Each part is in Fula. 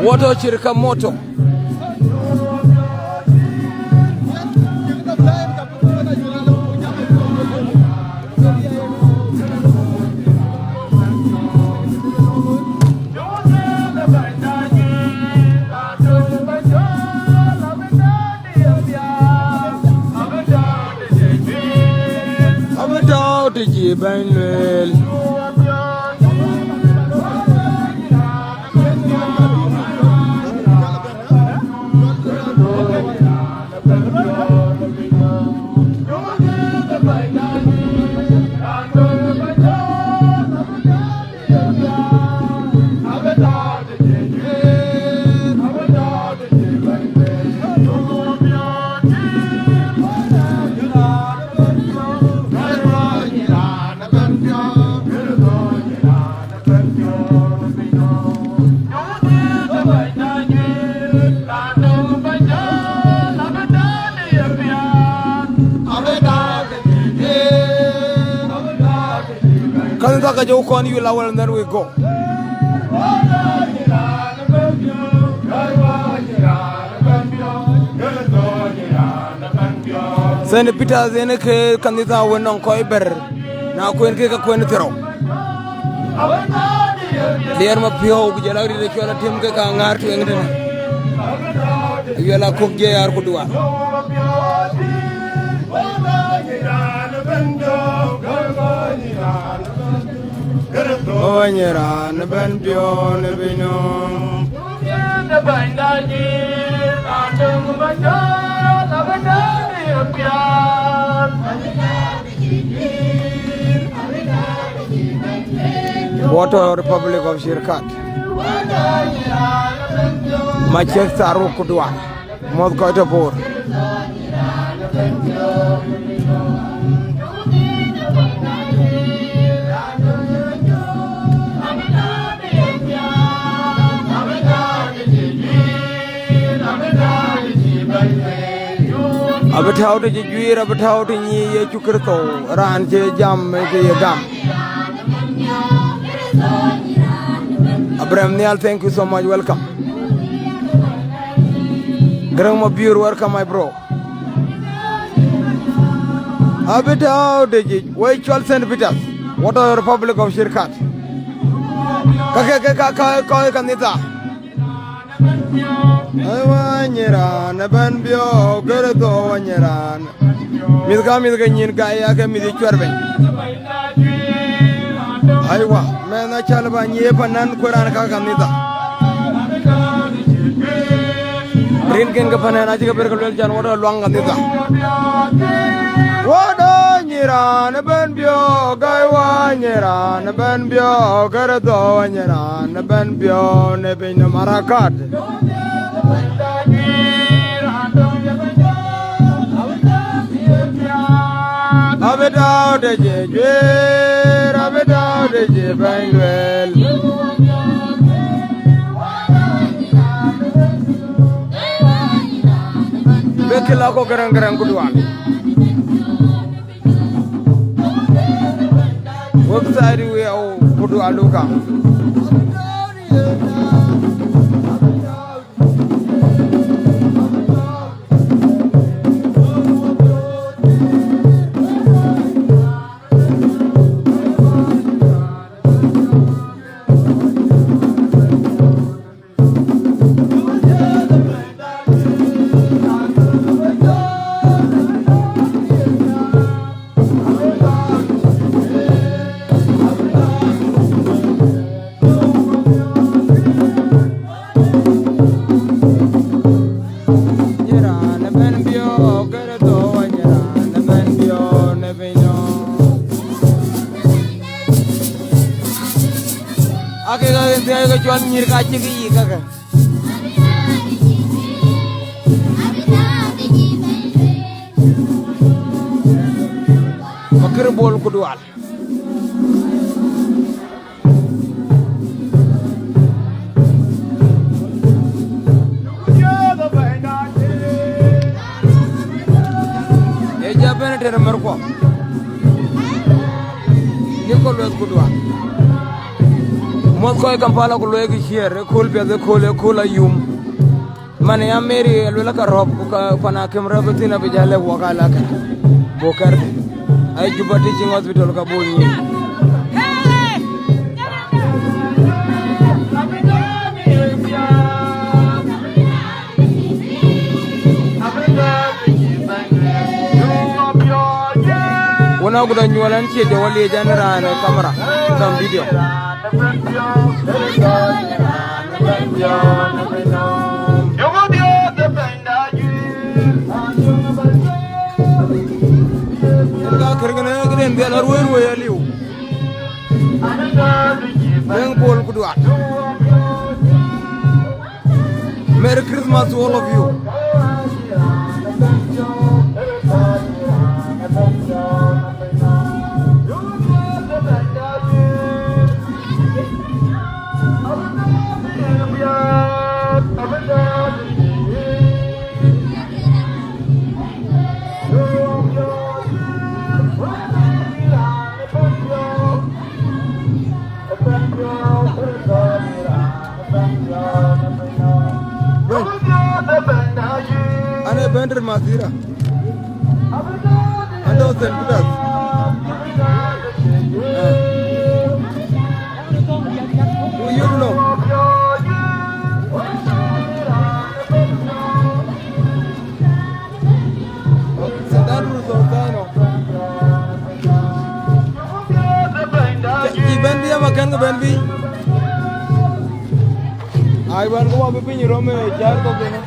Woto chirka moto. Benwell Go on you lower and then we go. Send Peter Zeneke Candida when on Koiber. Now Queen Kika Quenitero. Dear Mapio, Jalari, the Kiola Tim Kangar to England. You are cook J. Arkudua. Onyera ne ben bio ne bino ne bandaji atung bajo la bandari pya Water Republic of Shirkat Manchester Rukudwa Modkotapur Abatao to Juir, Abatao to Ye Chukurto, Ran J Jam, Gam. Abraham Nial, thank you so much. Welcome. Grandma Pure, welcome, my bro. Abatao to J, wait, 12 St. Peters. What are the Republic of Shirkat? Kaka Kanita. Wanyeran, Banbio, Gerdo, Wanyeran. Milka Kaya, Midi Churban. Aywa, Mena Chalban, Yepanan, Kuran Kakanita. Drinking Kapanan, Ajika Jan, what a long Anita. What on Yeran, Banbio, Guy Wanyeran, Banbio, Gerdo, Wanyeran, Banbio, Nebin Marakat. Abedao de Jay, Abedao de Jay, Benwell. Bekilako Garang Kuduan. Website we are Kudualuka. Jual nyir kaci ki kakak. Makir bol kudual. Eja bene tere merko. Nikol wes kudual. mos ko Kampala ko loye ki here kol be de kol ayum mane ya meri lola ka rob ko pana kemra betina be jale wakala ka bokar ay juba teaching hospital ka bolni wona ko dan nyolan ci de wali janara camera dam video ga kergana gren de la ruwer wo yaliw ben bol ku duat Merry Christmas to all of you. Ane bender masira. Ando sentudas. You know. Sedaru sosano. Iban dia makan ke benbi. Aiban ko abe pinyi rome jar ko bena.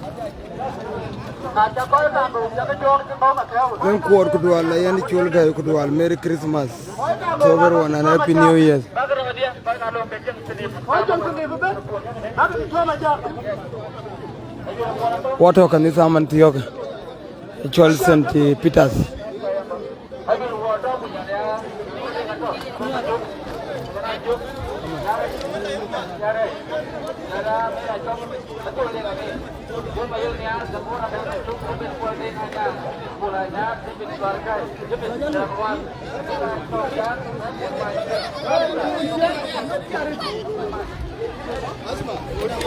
Okay. en kuor kudwal la yan chul ga kudwal Merry Christmas to everyone and Happy New Year. Wato kanisa man tiyoka chol St. Peters.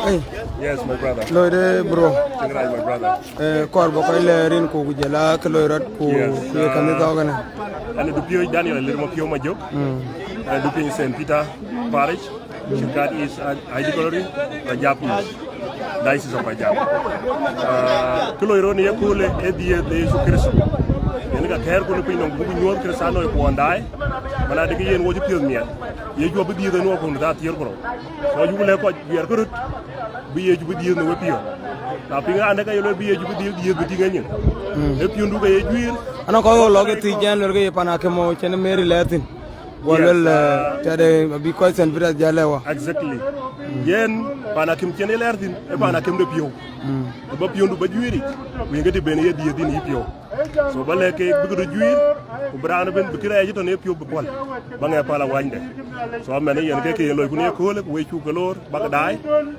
Hey. Yes, my brother. Loire bro. Tingrai, my brother. Korbo ko lerin ko gujela ko loirat ko ye kanisa ogana. And the Pio Daniel Lirmo Pio Majo. And the Pio St. Peter Parish. Chikat is Idicolori, Rajapu. Diocese of Rajap. Kuloironi Yakule, Edia de Christ. And the care could be no good Cresano one die. But I think what you feel me. You will be the no on that year. So you will have what you are good. Be able to deal with you. Tapping under the be able to deal with you. If you do a year, and I call log at the January Panacamo, Chen Mary Latin. Well, because and Villa Jalewa. Exactly. Yen Panakim Chenelartin, a Panakim de Pio. About Pio, but you we get a Benny in Ipio. So Balake, because you Brown because on Epio Bupon, Banga Pala Winde. So many and Keke and Logunia Cola, way to Galore, Bagadai,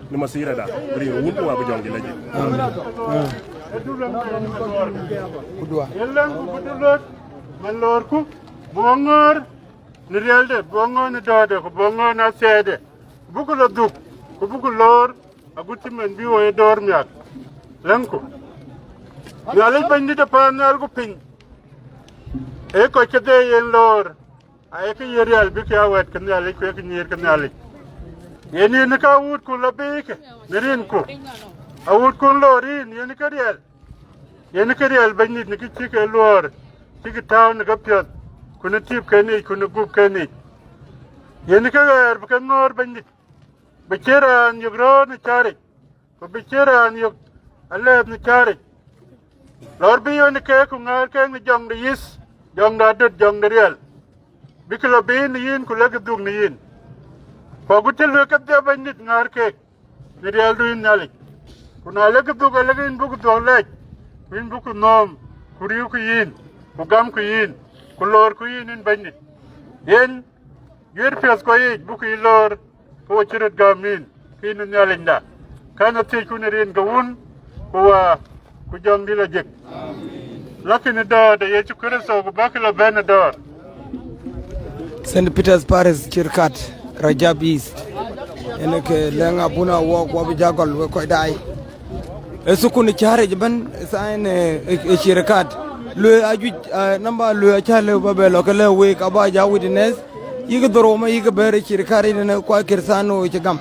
Namasira, bring a wound to Abajon Village. Nirialde bongo na dode ko bongo na sede buku la duk ko buku lor aguti men bi wo dor miak lenko yale bandi de panal ko pin e ko kete yen lor ay ke yerial bi ka wat kan yale ko ke nir kan yale yeni ne ka wut ko la be ke nirin ko awut ko lorin yeni ka real bandi ne ki ke lor ki taw ne ka pyot kuna tip kani kuna gup kani yani kagar bukan nor bandit bicara nyugro ni cari ko bicara nyug aleb ni cari lor biyo ni ke ku ngar ke ni jong de yis jong da dut jong de real biklo bin yin ku lag dug ni yin ko gutel lo ka de bandit ngar ke ni real du yin nalik kuna lag dug lag yin buku do lek yin buku nom ku riu ku yin ku gam ku yin Kulor kuyin in bandit. Yen, yer pias koyi buku ilor ko chirit gamin kinu nyalinda. Kana ti kunerin gawun kuwa kujang dila jek. Lakini da yechu kuriso kubakila benador. St. Peter's Parish Chirkat, Rajab East. Eneke lenga buna walk wabijagol we koy dai. Esukuni chare jaban sain Chirkat. Le aju namba le achale babelo kale we kaba ja witness yiga doroma yiga bere chirkari ne kwa kirsano chigam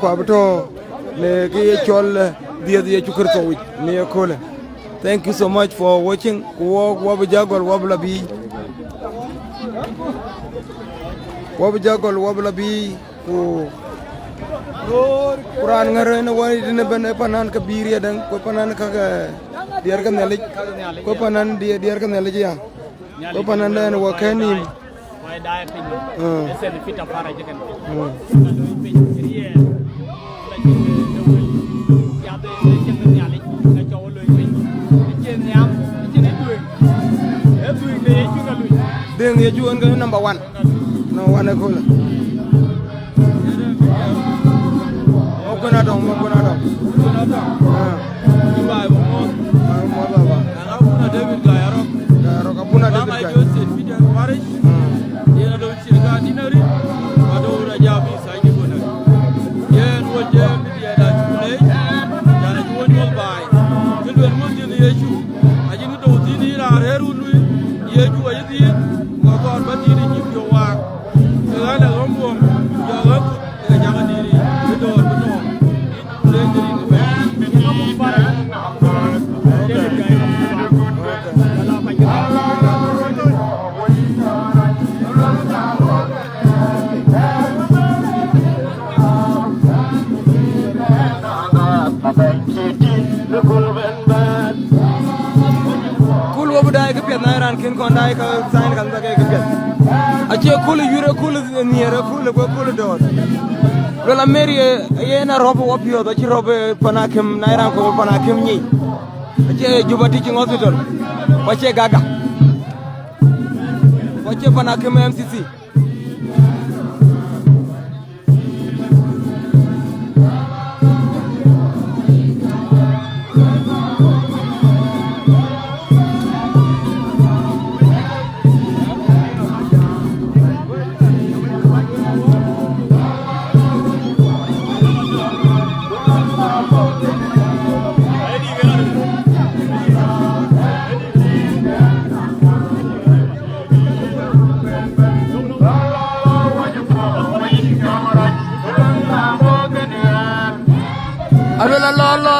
kwa beto le ke chol dia chukurto wit ne kole. Thank you so much for watching. Wabijagol wablabi ku Quran ngare ne wani dine ben panan ka biri dan ko panan ka diar kan nalik ko panan diar kan nalik ya ko panan dan wa kanim mai dai pin sen fita fara jeken deng ye juan ga number 1 no wana ko la Guna dong. David Gayaro. Kapuna David Gayaro. Peter Parish. Dia ada cerita dinari. Ada orang Jabi saya pun. Dia wajah dia dah mulai. Jangan jual buy. Keluar mesti dia ju. Aje ni tu sini lah heru ni. Dia ju aje dia. Kau bati ni jiu wak. Jangan ada rombong. Jangan diri. Betul. nairan kin kon dai ka sign kan da ke ache kul yure kul niere kul ko kul dor la meri yena robo opio do ci robe panakim nairan ko panakim ni ache jubati ci hospital wache gaga wache panakim MCC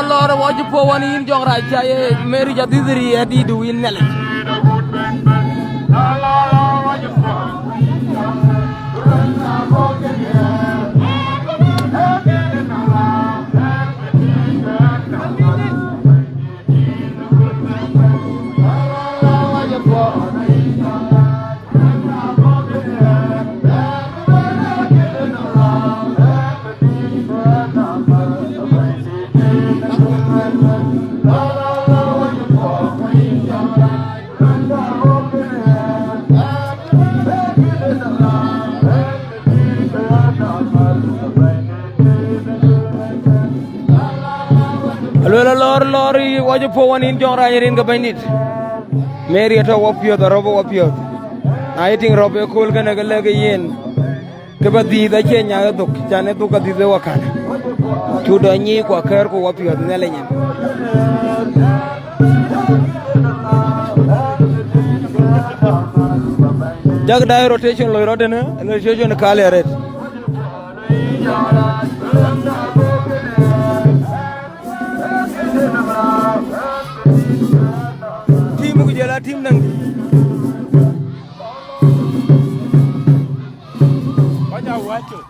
lor waju po wani in jong raja ye meri jadidri adi du in nele lor waju po wani in jong raja rin ga bandit meri to wopio da robo wopio I think robo kul kana ga lega yen ke badi da kenya ga duk jane duk ga dide wakana tu do nyi ko ker ko wopio ne lenyen jag dai rotation lo rodena rotation kale ret team ko jela team nang baja wacho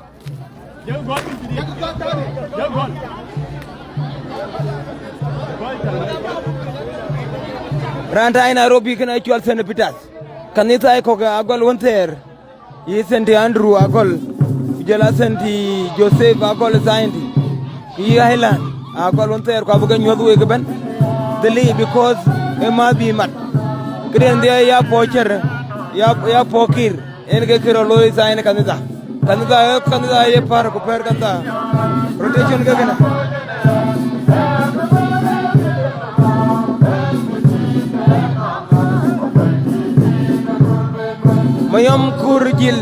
jag gol jag gol ranta ay Nairobi kana actual sen pitas kanita ay ko ga agol wonter yi senti Andrew agol jela senti Joseph agol saindi yi Highland agol wonter ko abuga nyodu e ben deli because e ma bi mat kren dia ya pocher ya pokir en ge kiro loy sain kanita ye par ko per kanta rotation ge gana mayam kurjil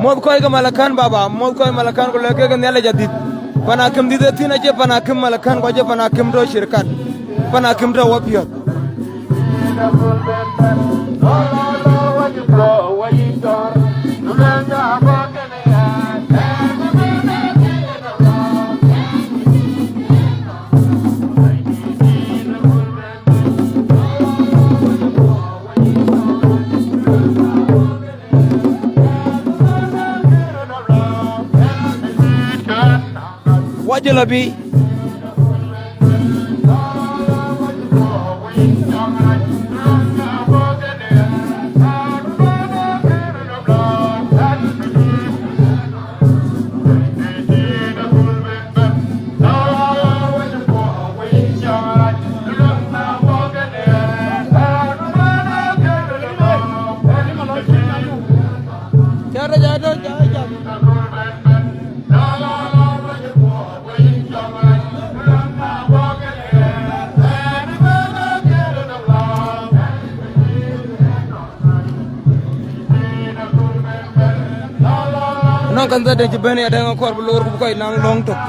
mod koy ga malakan baba mod koy malakan ko leke ga nela jadid panakim dide tina je panakim malakan ko je panakim do shirkat panakim do wapiot wajalabi non kan zade ci bene ada ngor bu lor bu koy nang long tok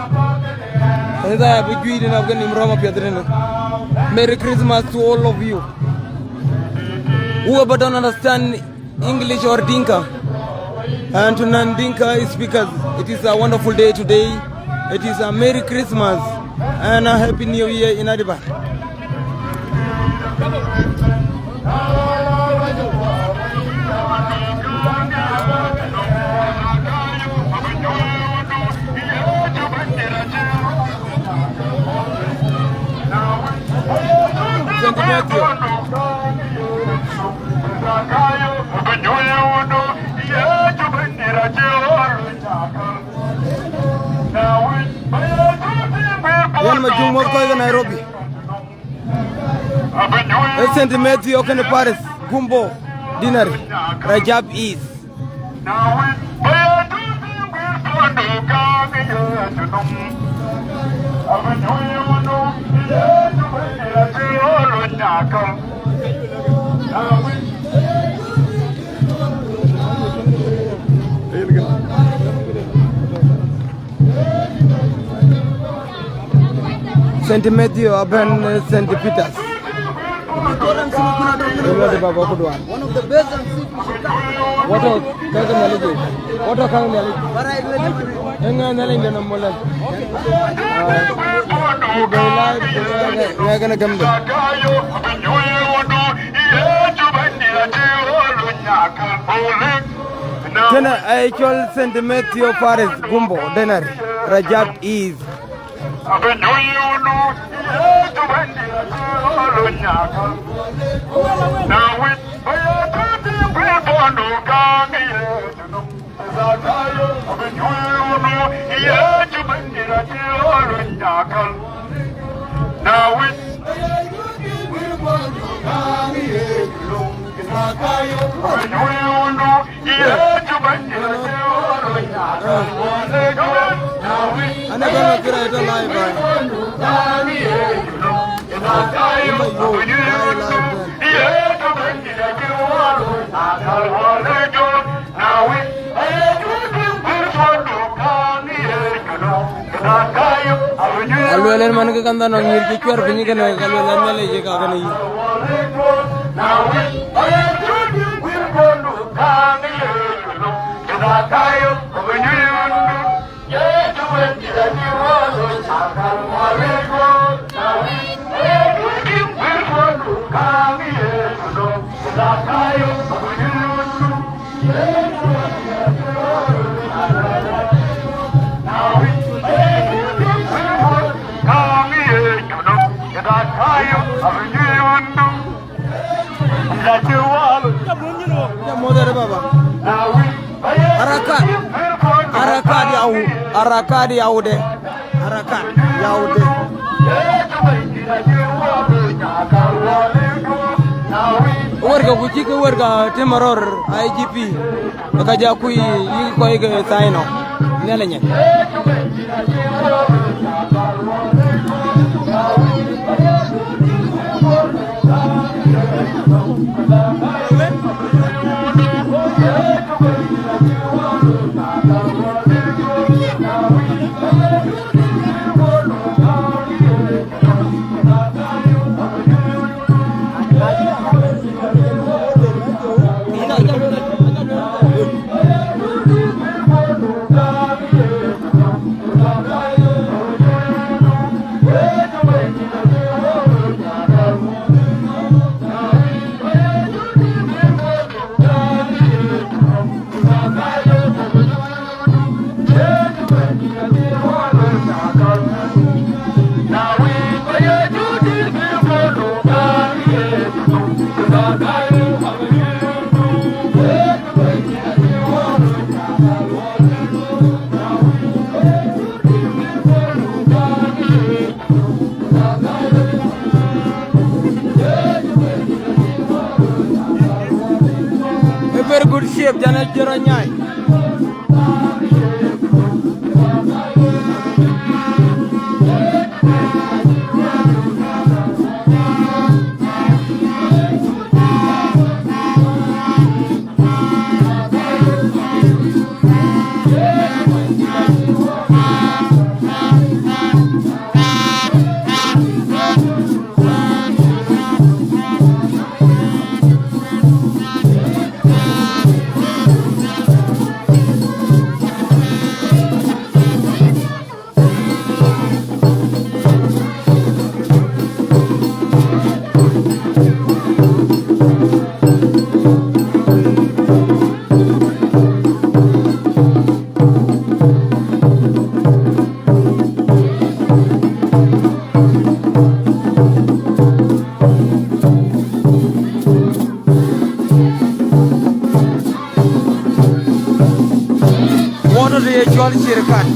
da bu juy dina gani roma pedrena merry Christmas to all of you whoever don't understand English or Dinka and to non-Dinka speakers it is a wonderful day today it is a merry Christmas and a happy new year in Adiba jung mo ko Nairobi Saint Matthew okene Paris Gumbo Dinari Rajab East Saint Matthew Aben Saint Peters. One of the best and what are what are Saint Matthew Paris Gumbo Denar Rajab East. Ana gonna kira ito live alwelen man ke kanda no ngir ki kwer bi ni gëna alwelen mele je ka gëna yi Arakat yaude warga kuchike warga temaror IGP akaja kui yi koy ge sayno nelenye very good shape, Janet Jeranyai. One of the actual Shirkan.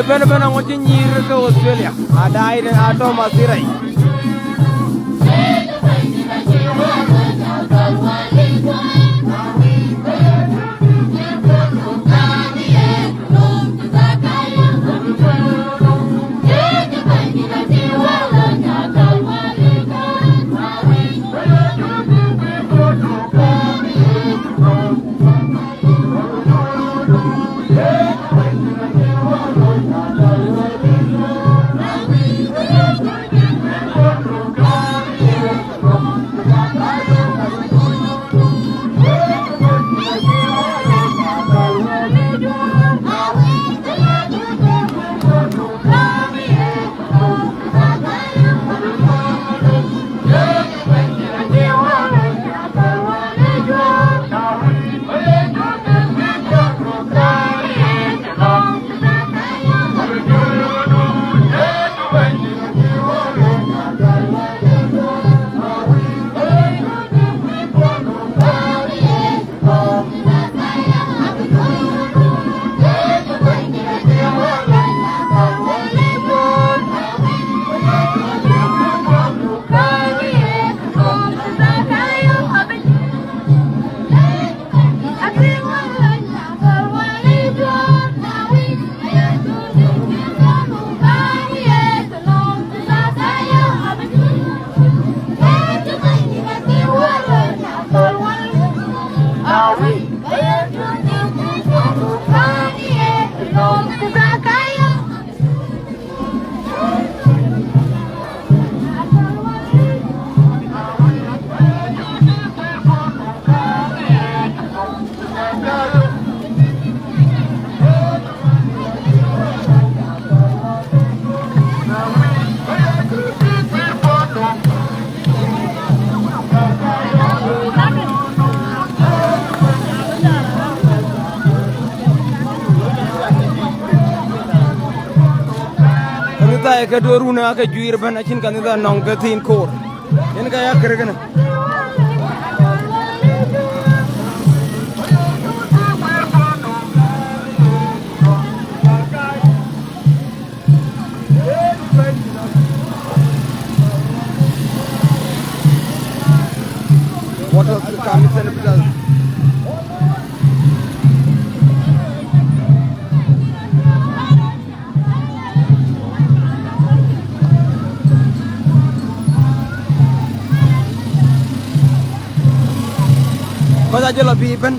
ben ben ngo ci ñir ko Australia ada ide ato masirai ka doruna ka juir bana cin kan da nong ka tin kor en ka ya kergana what else kami celebrate Masa aja lebih ben.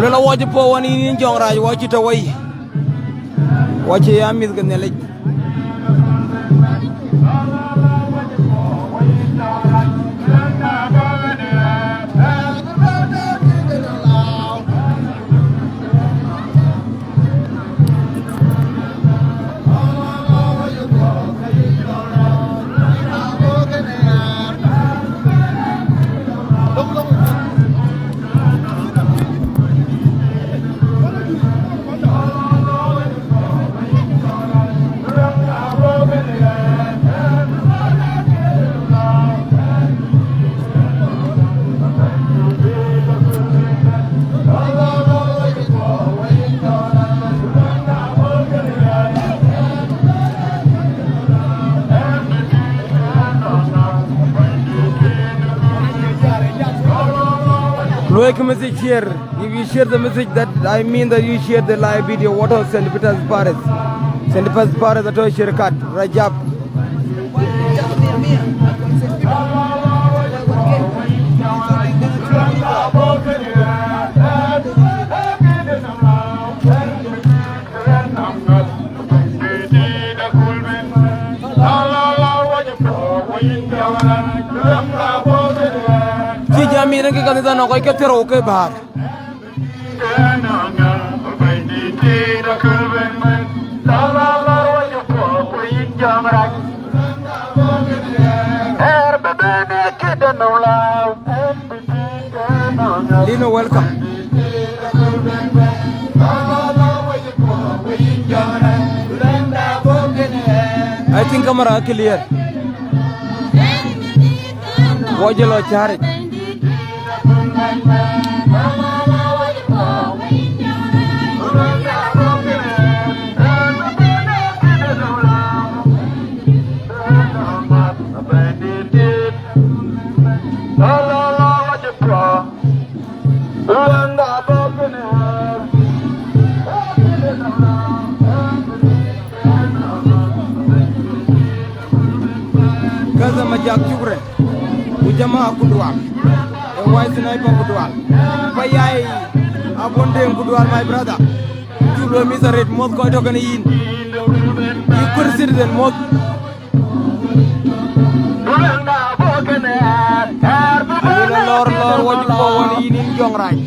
Lola waje po wani ni jong raj waje ta way waje ya mis gan ne Like a message here. If you share the message, that I mean that you share the live video. What else? Send Peter's Paris. Send Peter's Paris at share cut. Rajab. Mira que candidato no hay que te roque bajar. I think camera clear. Wajalo chari. Gaza majak chukre ujama kudwal e white sniper kudwal bayai abonde kudwal my brother chulo misaret mod ko to gane yin you could citizen mod lor wajib ko woni yin jong raj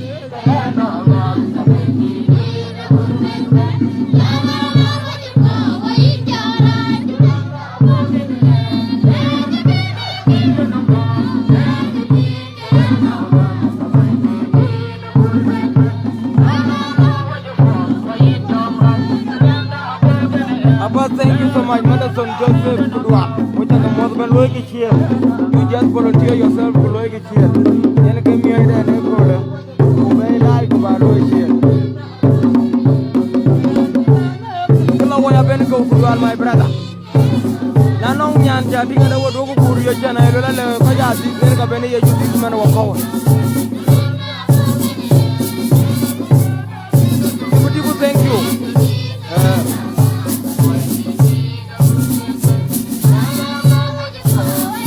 Thank you so much, Madison Joseph Kudwa. Which is the most beloved here. You just volunteer yourself to like it here. Then came here and I go very like about here. Hello, what happened to Kudwa, my brother? Nanong Yan chatting and I would go to your channel. I don't know if I think of any of these men walk over. Thank you.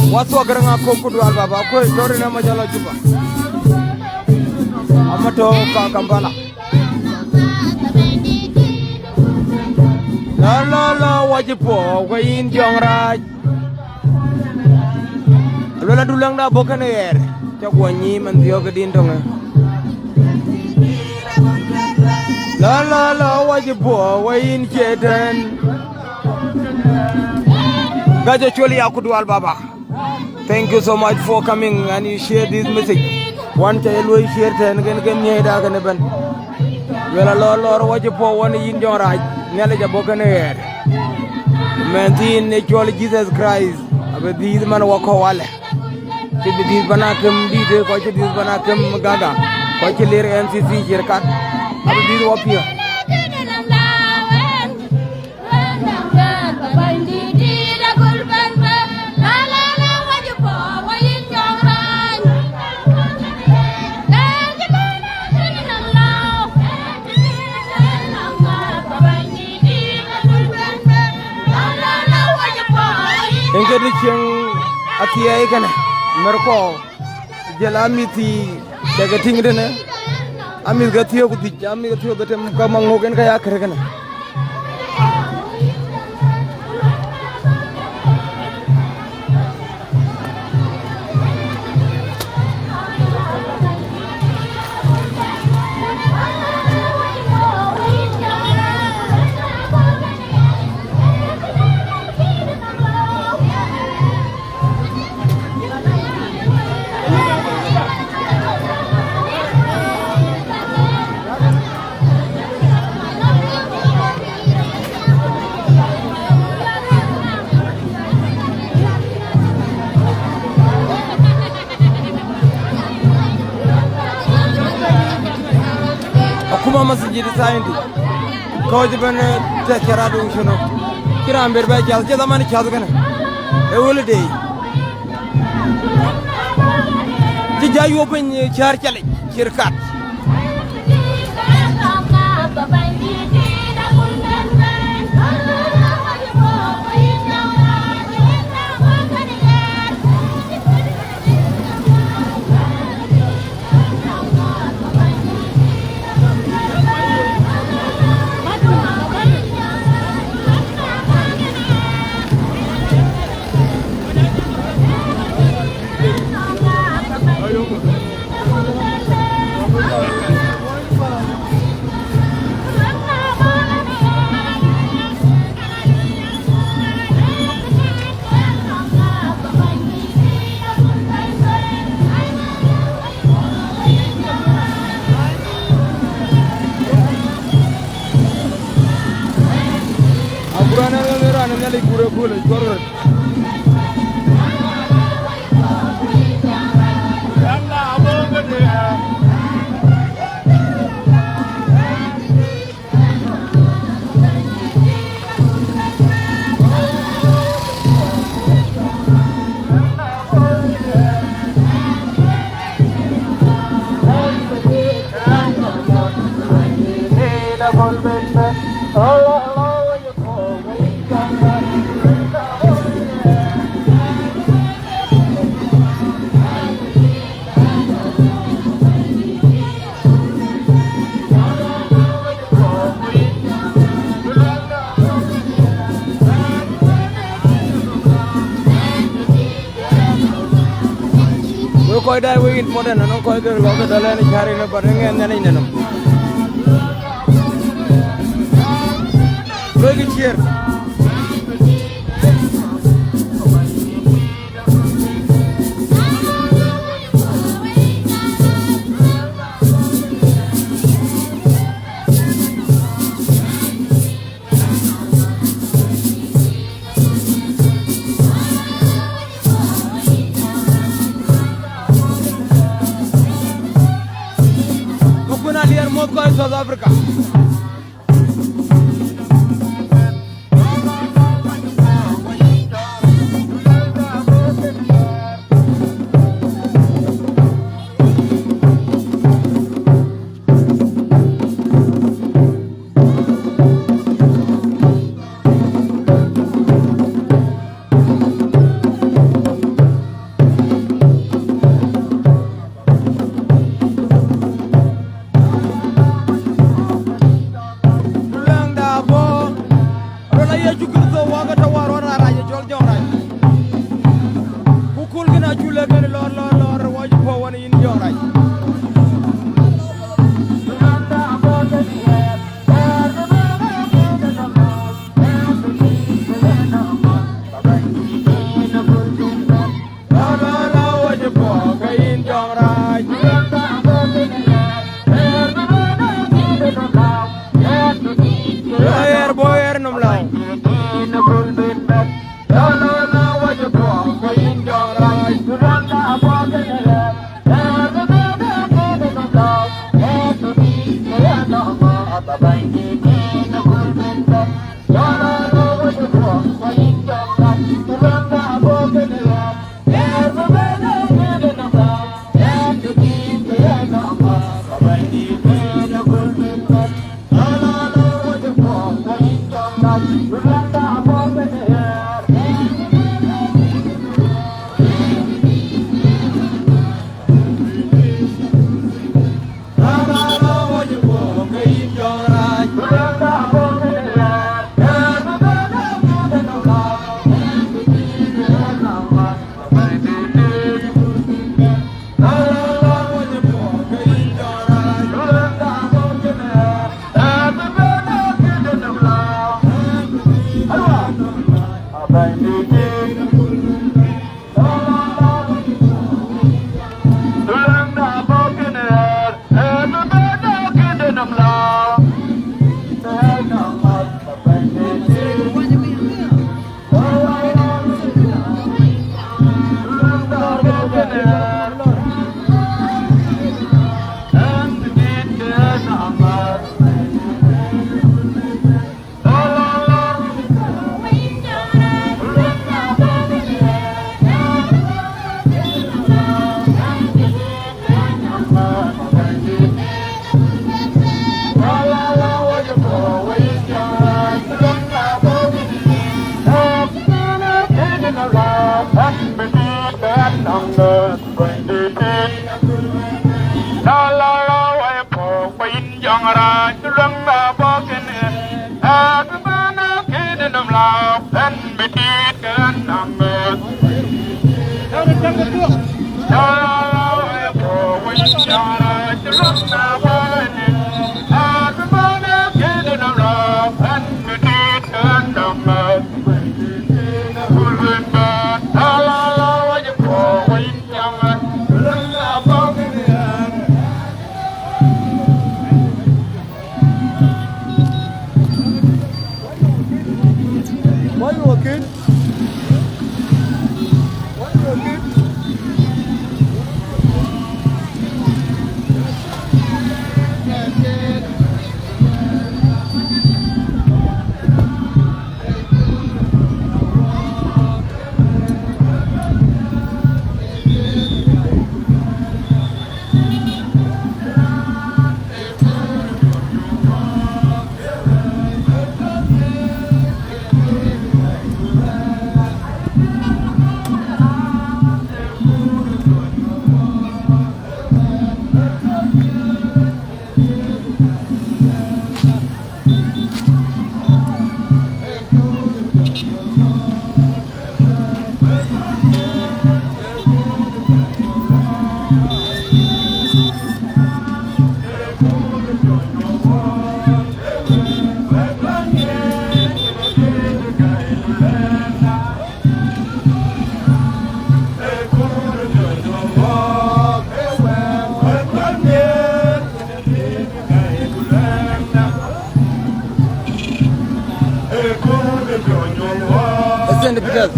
Watu wakaranga kudwal baba ko tori na majala juba amato ka Kampala la wajipo wayin jongraj lola dulang da bokane yer chakwanyi man dio gadin tonga la wajipo wayin cheten gaje choli akudwal baba. Thank you so much for coming and you share this message. One child will share ten again near Daganeban. Well, a lot what you pour one in your right, Nella Bokan air. Maintain actually Jesus Christ. But these man walk away. These Banakam, these watch this Banakam Gaga, watch a little NCC here cut. I will be up here. Engkau yang atia ikan, mereka jalamiti jaga tinggi dene, amil gatio kuti, amil gatio betem kamang ngoken kaya kerana. Kuma masjid saindi ko jibane te kerado ushono kiram berba jal je zaman chad gane e wolde ji jayo ben char chale kirkat Kurana ngamera nanyali kure kule koror. Yalla aboga de Koi dai we important no koi ke lo ke dale ni chari ne par ngen ne ni nenam lo ke chier South Africa. wakil? Send because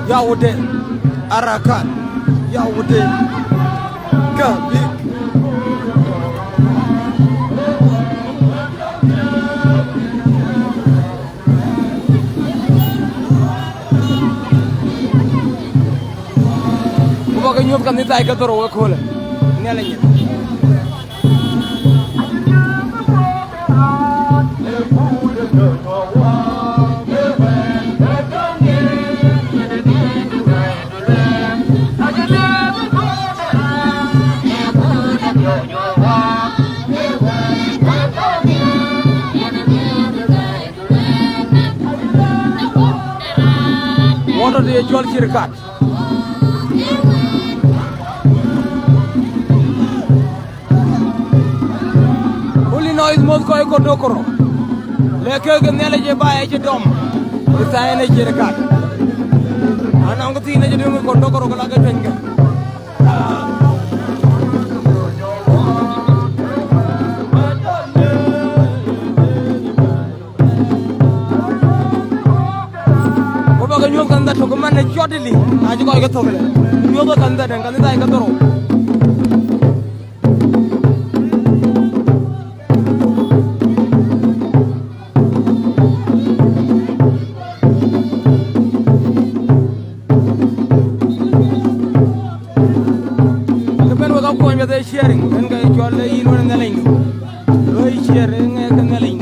Yawude Arakat Yawude Gambik Buka nyop kan nita ikat toro wakola Nyalanya Water dia jual sirkat. Uli noise mod ko ko dokoro. Leke ke nele je baye je dom. Isa ene sirkat. Ana ngati ne je dum ko dokoro ko laga tenga. Nyom kan da to ko man jodili aji ko ga togale nyom kan da den kan da ga toro ke ben wa ko me de sharing ben ga jolle yi no ne lañ loy sharing ga ne lañ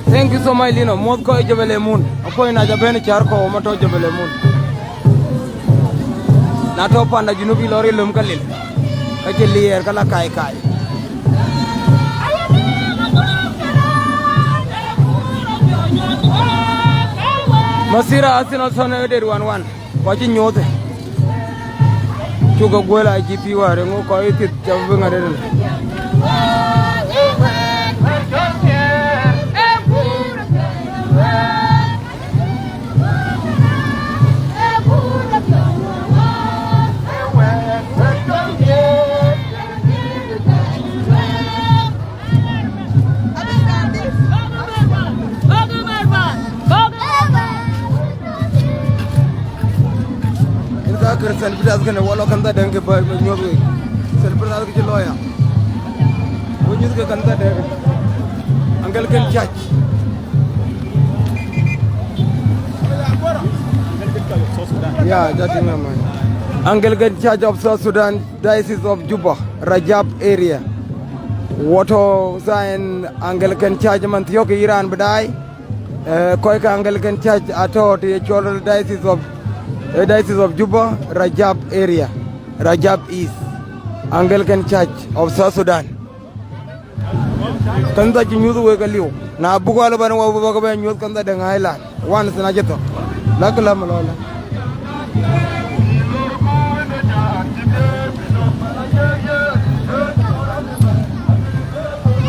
Thank you so much, Lino. Mod ko jabele mun. Ako ina jabene char ko mato jabele mun. na to panda junubi lori lum kalil ka ke lier kala kai kai masira Arsenal sona de 1-1 ko ci nyote chugo gola GP ware ngo ko itit jambe ngade celebritas gane wala kanta dengue ba nyobe celebritas ke loya wonyu ke kanta de Anglican Church yeah that is my Anglican Church of South Sudan Diocese of Juba Rajab area woto sign Anglican Church man thiok Iran badai koy ka Anglican Church ato the Choral Diocese of Juba, Rajab area, Rajab East, Anglican Church of South Sudan. Kanta jinyudu weka liu. Na buku ala bana wabu baka bana nyud kanta dengan Highland. Wan senaja to. Lakala malola.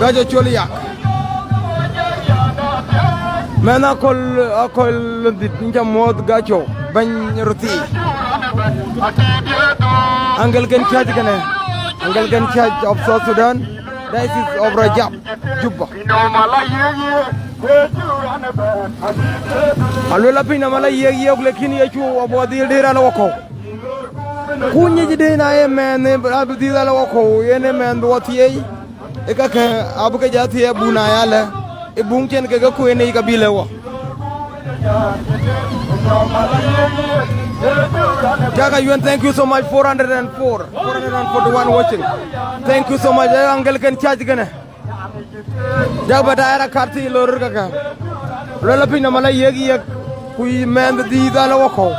Gajo choliak. Mena akol dit ninja mod gajo. Ban roti Anglican Church kana Anglican Church of South Sudan Diocese of Rajab Juba alwela pina mala yegi lakini yachu abodi dira la wako kunye jide na e men abdi la wako yene men dotie e ka abuka jati e buna yala e bunken ke ga ko ene kabila wa Jaga Yuan, thank you so much. 441 watching. Thank you so much. Anglican Church gana. Jaga bataira karti lor kaka. Lola pina mala yegi yak kui men di dala wako.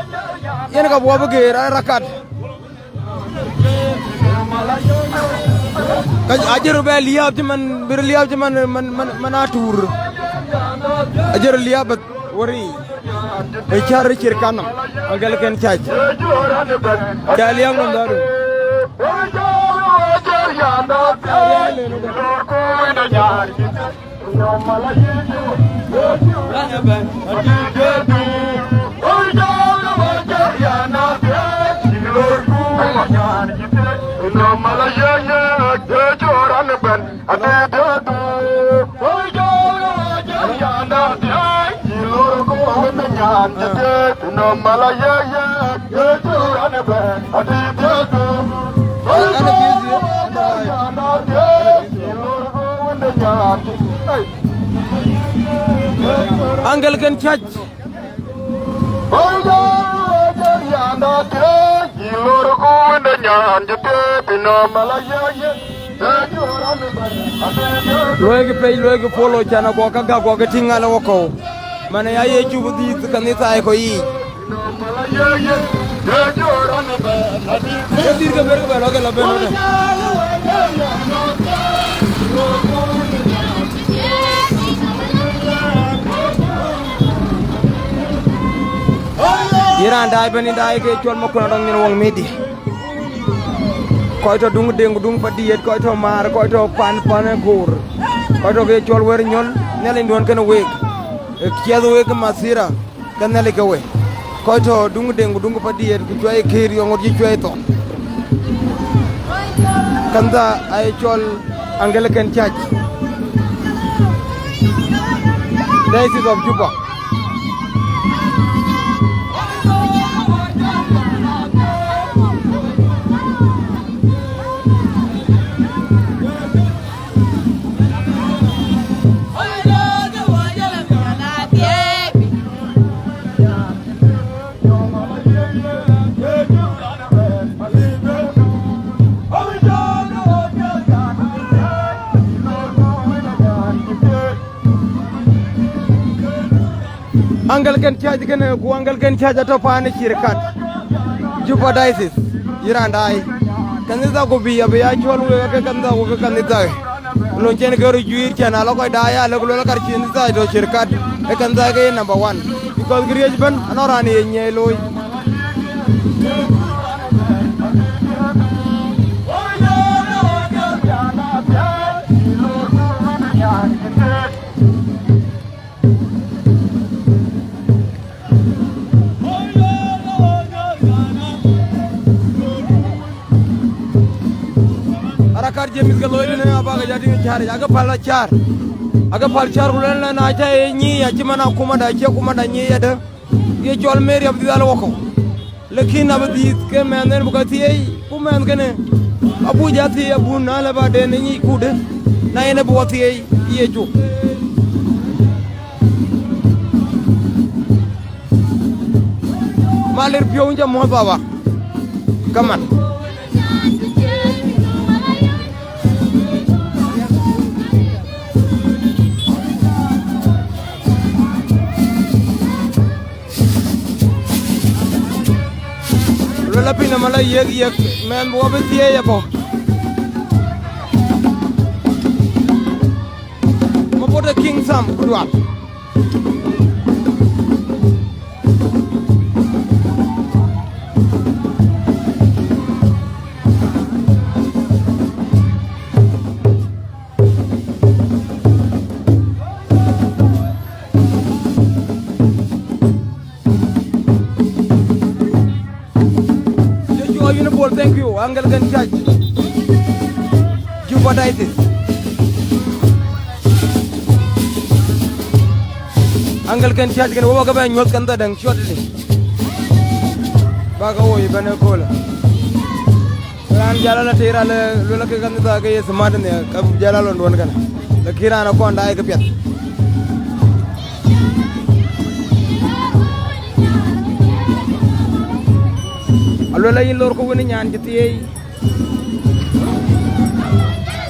Yen ka buwa bage rakat. Kaj ajer be liab jaman bir liab jaman manatur. Ajer liab wari. Bicara cirkanam, Anglican Church. Kalian mendaru. Anglican Church. Loege follow chana ko kaga ko tinga la wako. Mana ya ye jubu di kanisa ay ko yi. Dir ka ber ka loge la beno. Iran dai bani dai ke chol makko dong ni wong medi. Koy to dung dengu dung padiet koy to mar koy to pan gur. Koy to ke chol wer nyol nelen don kana weg. Kiado weg masira kana le gawe. Koy to dung dengu dung padiet ku joy kir yo ngor ji joy to. Kanda ay chol Anglican Church. Diocese of Juba. Anglican Church kana ku Anglican Church to paani cirkat Juba Diocese jirandai kanisa ko biya biya chol we ke kanisa ko kanisa lo chen ke ru juir chen ala ko daya le lo kar chin sa do shirkat e kanisa ke number 1 because griej ban anorani nye loy kar jemis ga loyde ne abaga jadi char aga pala char kulen na ta nyi ya chimana kuma da ke kuma da nyi ya da ye chol meri abdi dal wako lekin abdi ke menen bugati ei kuma en gene abu jati abu na la ba de nyi kude na ene bugati ei ye ju malir pio unja mo baba kaman la pina mala yeg men bo be tie ya bo mo boda king sam kudwa thank you Anglican Church Juventus Anglican Church kan wo ga ba nyot kan ta dang shot ni ba ga wo ibana kola ran jala la tira le lo la kan ta ga yes mad ne ka jala lon don kan la kirana ko ndai ga pet alola yin lor ko woni ñaan ci tiyey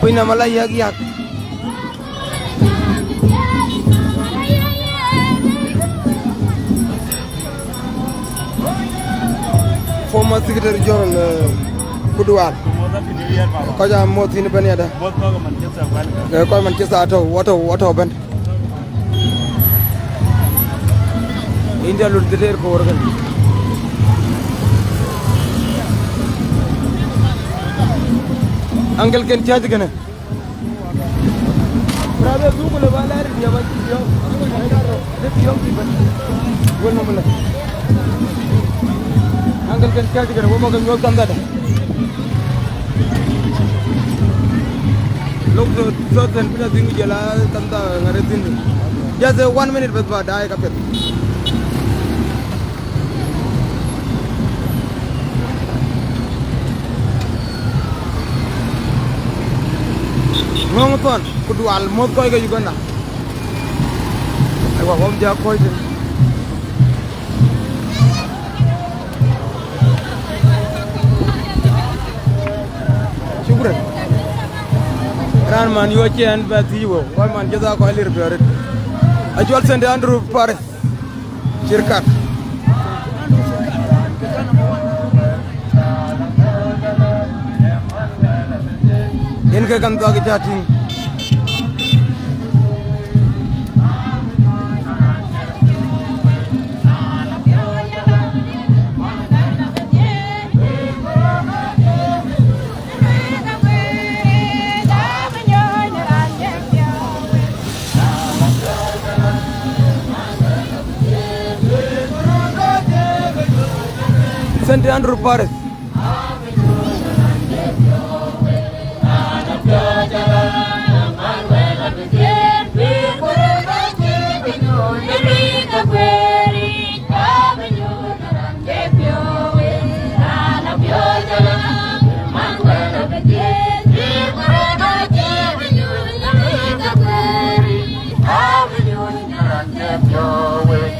pina mala yak yak former secretary general Kudwal ko ja moti ni baniada ko man ci sa to woto ben india lu der ko worgal Anglican Church gana brother du ko le bala ri ya ba ti yo de ti yo ti ba wol mo la Anglican Church gana wo mo ga ñol kanda da lok so ten pina dingu jela kanda ngare tin just 1 minute bas ba dai ka pet Ngomton Kudwal mod koy ga Uganda ay wa hom ja koy de shukran ran man yo chen ba tiwo wa man jaza ko alir bere ajwal sende Andrew pare shirkat इनके कंधा की चाटी saint Andrew Paris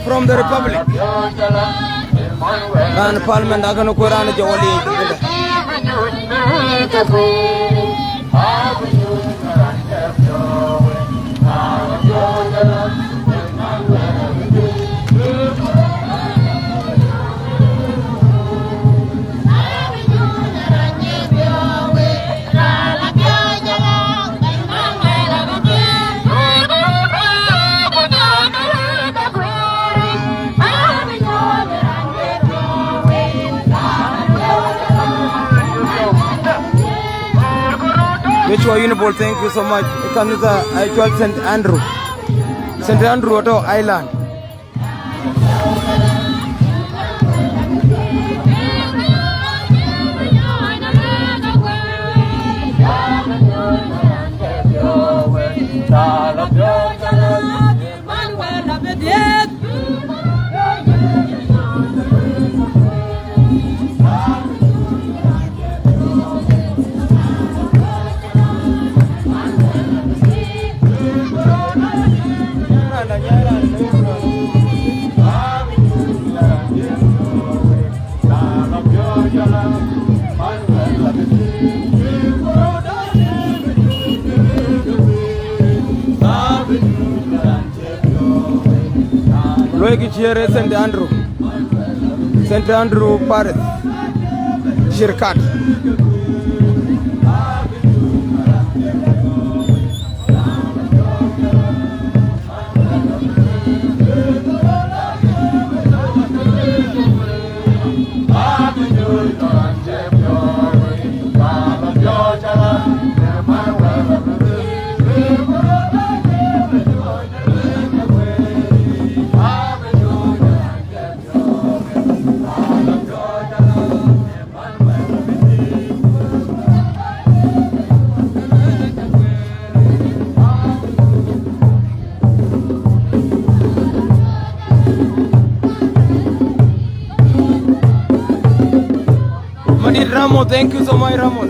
from the Republic. And Parliament akan ukuran jawali. Joshua Uniball, thank you so much. Kanisa actual St. Andrew. St. Andrew Auto Island. Loigi Chere St. Andrew. St. Andrew Paris. Shirkat. Madid Ramo, thank you so much, Ramon.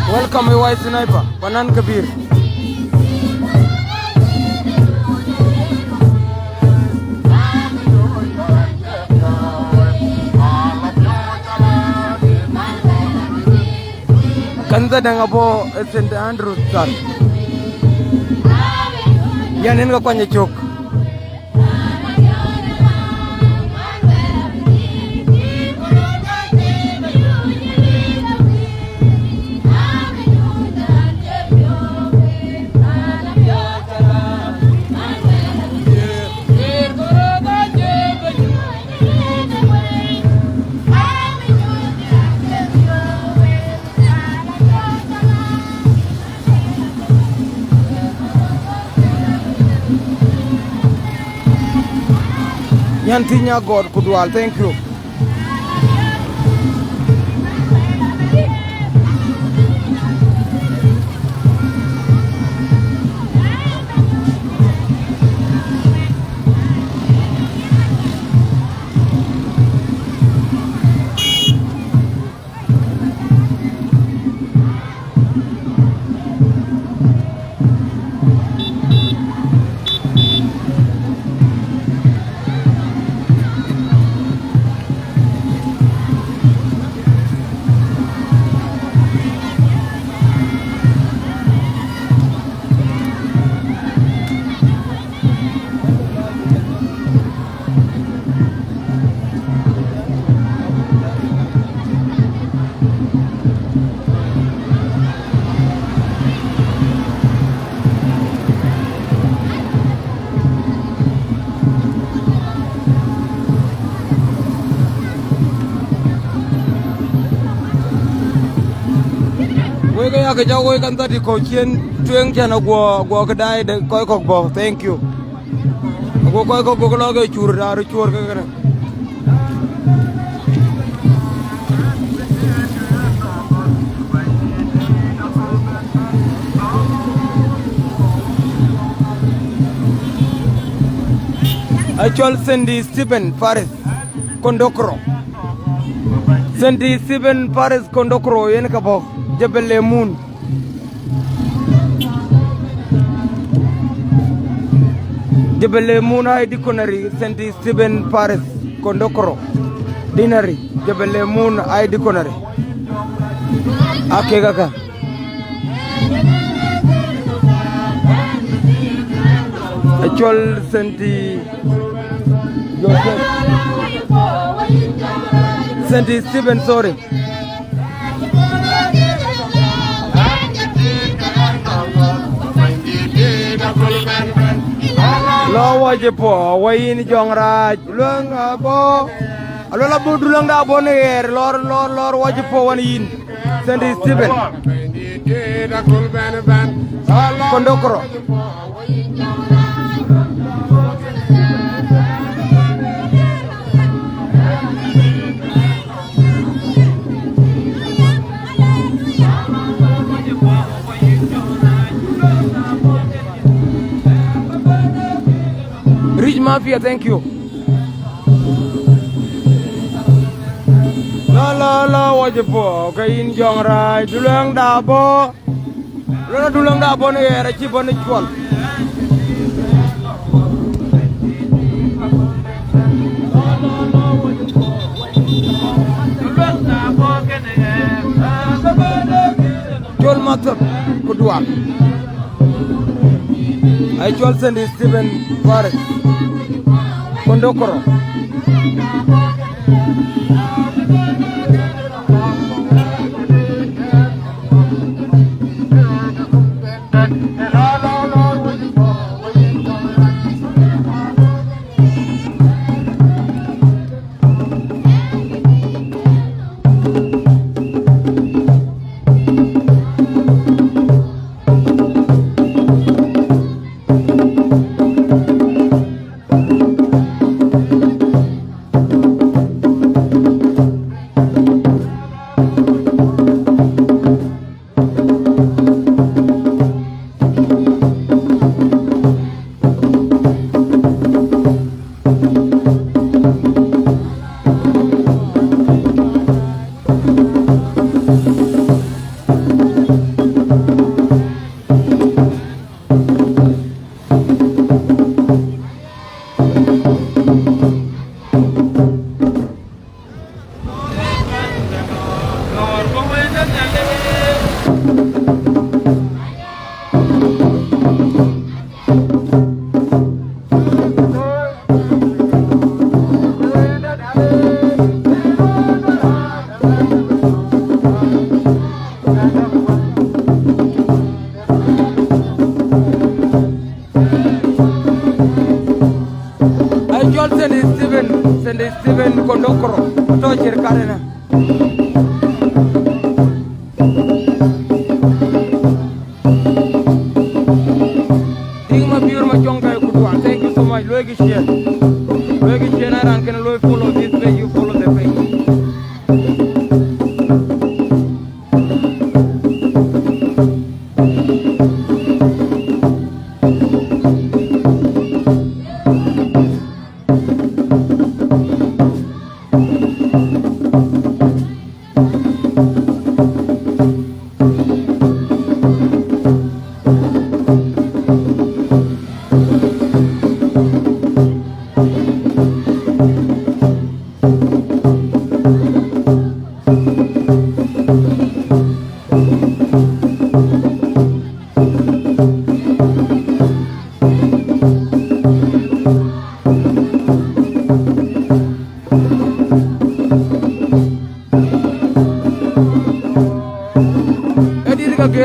Welcome, my white sniper, Panan Kabir. Kanta dangapo St. Andrew Star. Yanin ka kwenye chok. Yantinya God Kudwal, thank you. Wega ke jago kan tadi ko chien tueng chana go kedai de koy kok bo, thank you. Go koy kok go lo ge chur dar chur ke kana. Actual Sandy Stephen Paris Kondokro. Sandy Stephen Paris Kondokro yen kabo Jebel Moon. Jebel Moon ay dikonari Sandy Stephen Paris Kondokro. Dinari Jebel Moon ay dikonari. Ake kaka. Actual Sandy Joseph Sandy Stephen sorry lo waje po wayin jongraj lunga bo alola budulang da boner lor waje po wanin Sandy Stephen Kondokro Rich Mafia, thank you. La wajibo kain jongrai dulang dabo. Lona dulang dabo ne era cibo ne cual. Jual matap kedua. I jual Sandy Stephen Paris Kondokro. Sandy Stephen Kondokro to cercarena Ding ma biur ma chonga kudwa. Thank you so much. Logi share na ran can lo follow this page, you follow the page.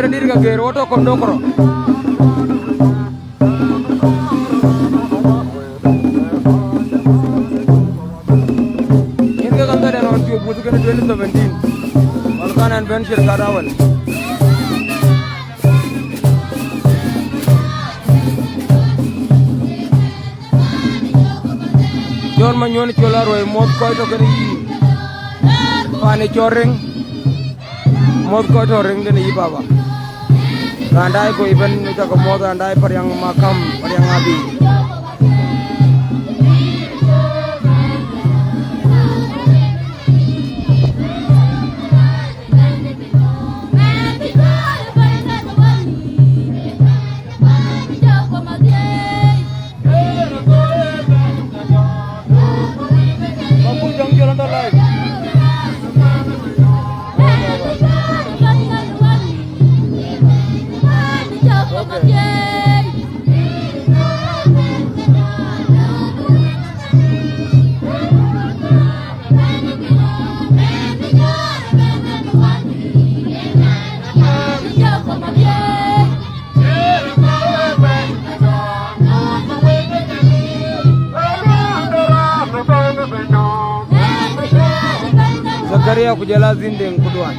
Dirga gere woto Kondokro. Inga kanta dan on tube mutu kena 2017. Walkan and venture karawan. John manyon chola roy mod koy to kena yi. Pane choreng mod koy to ring den yi baba. Andai ko even jaga mod andai par yang makam par yang abi. Zakaria kujala zindeng kuduan.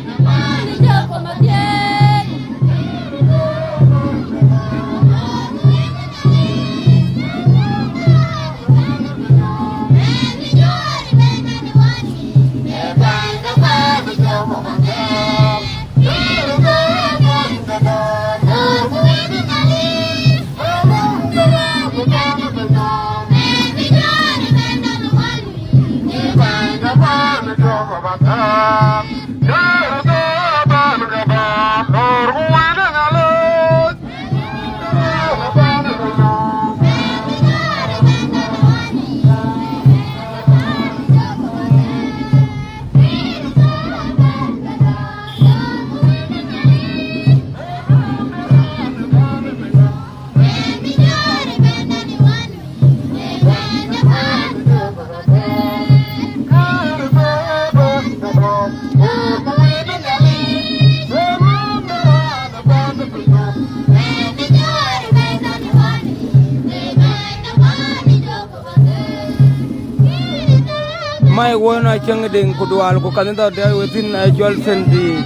My one I chang ding kudual ko kanida there within Joel Sandy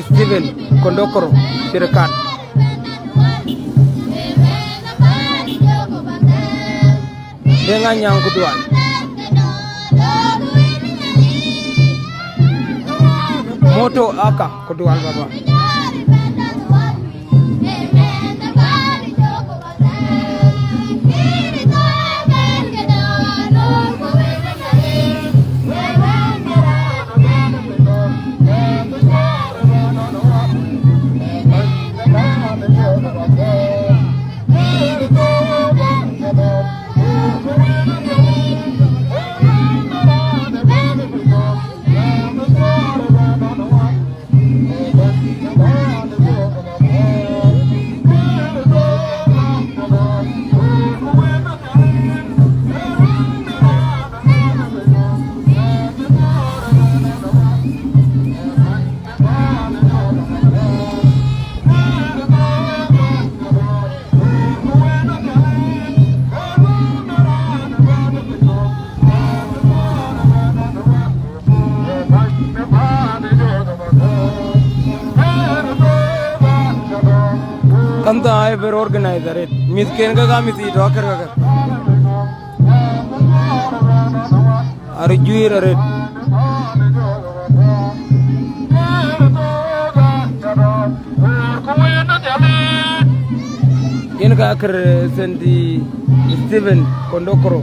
Stephen Kondokoro Sirakan. Dengan yang kudual. Moto aka kudual baba. Kanta I ver organizer it. Miss Kenga ga miss it rocker ga. Are juir it. Kenga akar sendi Stephen Kondokoro.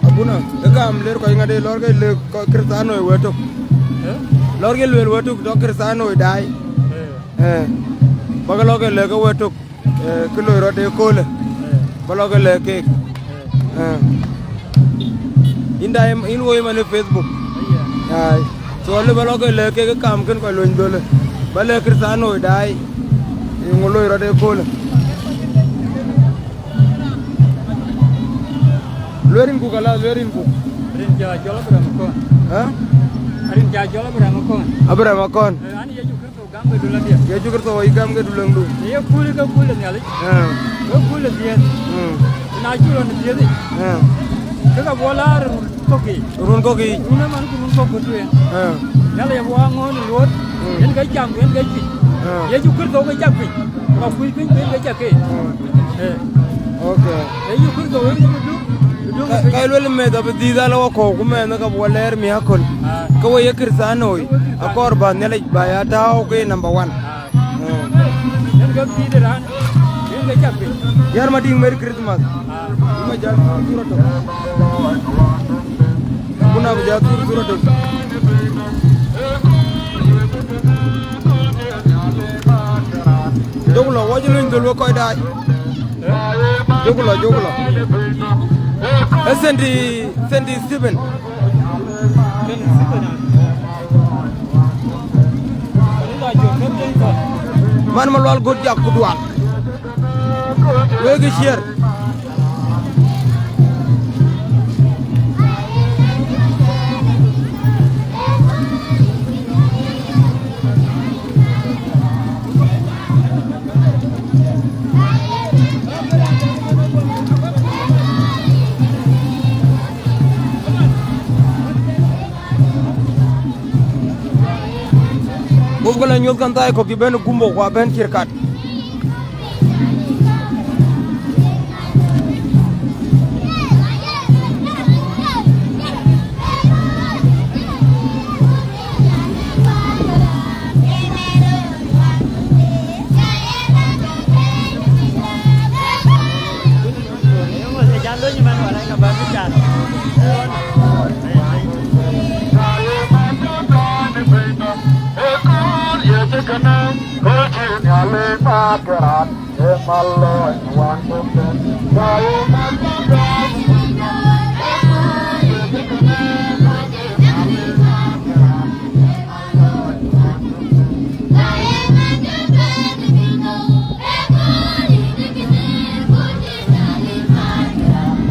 Abuna, dekam ler ko ngade lorge le kristano e wetok. Lorge le wetok do kristano e dai. Bagaloge le ko wetok kilo rode kole. Baloge le ke. Inda in wo mane Facebook. Ai. So le baloge le ke kam ken ko loñ dole. Bale kristano e dai. Ngolo rode kole. Luarin ku kala luarin ku. Arin jajola beramukon. Hah? Arin jajola beramukon. Abramakon. Ani ya juga tu gambe dulu dia. Ya juga tu igam ke dulang du. Dia kul ni ali. Kul dia. Na jual ni dia. Kaka bola koki. Run koki. Una man kun ko kutu en. Yalla ya wa ngon rot. En ga jam en ga ji. Ye ju kur do ga jam pi. Ba kui pin ga ja ke. Okay. Ye ju kur do en du. Kai lol me da di da lawa ko kuma na ka bola mi hakol. Ka wo ye kirsano akor ba ne lai ba ya dawo ke number 1. En ga di ran. En ga jam pi. Yar ma ding Merry Christmas. Ma jal surato. Kuna bu jal surato. Jogulo wajulu ndul ko da. Jogulo. Sendi Stephen. Man ma lol god jak ku duwa. Wegi share. Bogala nyol kan tay ko ki ben gumbo ko ben cirkat.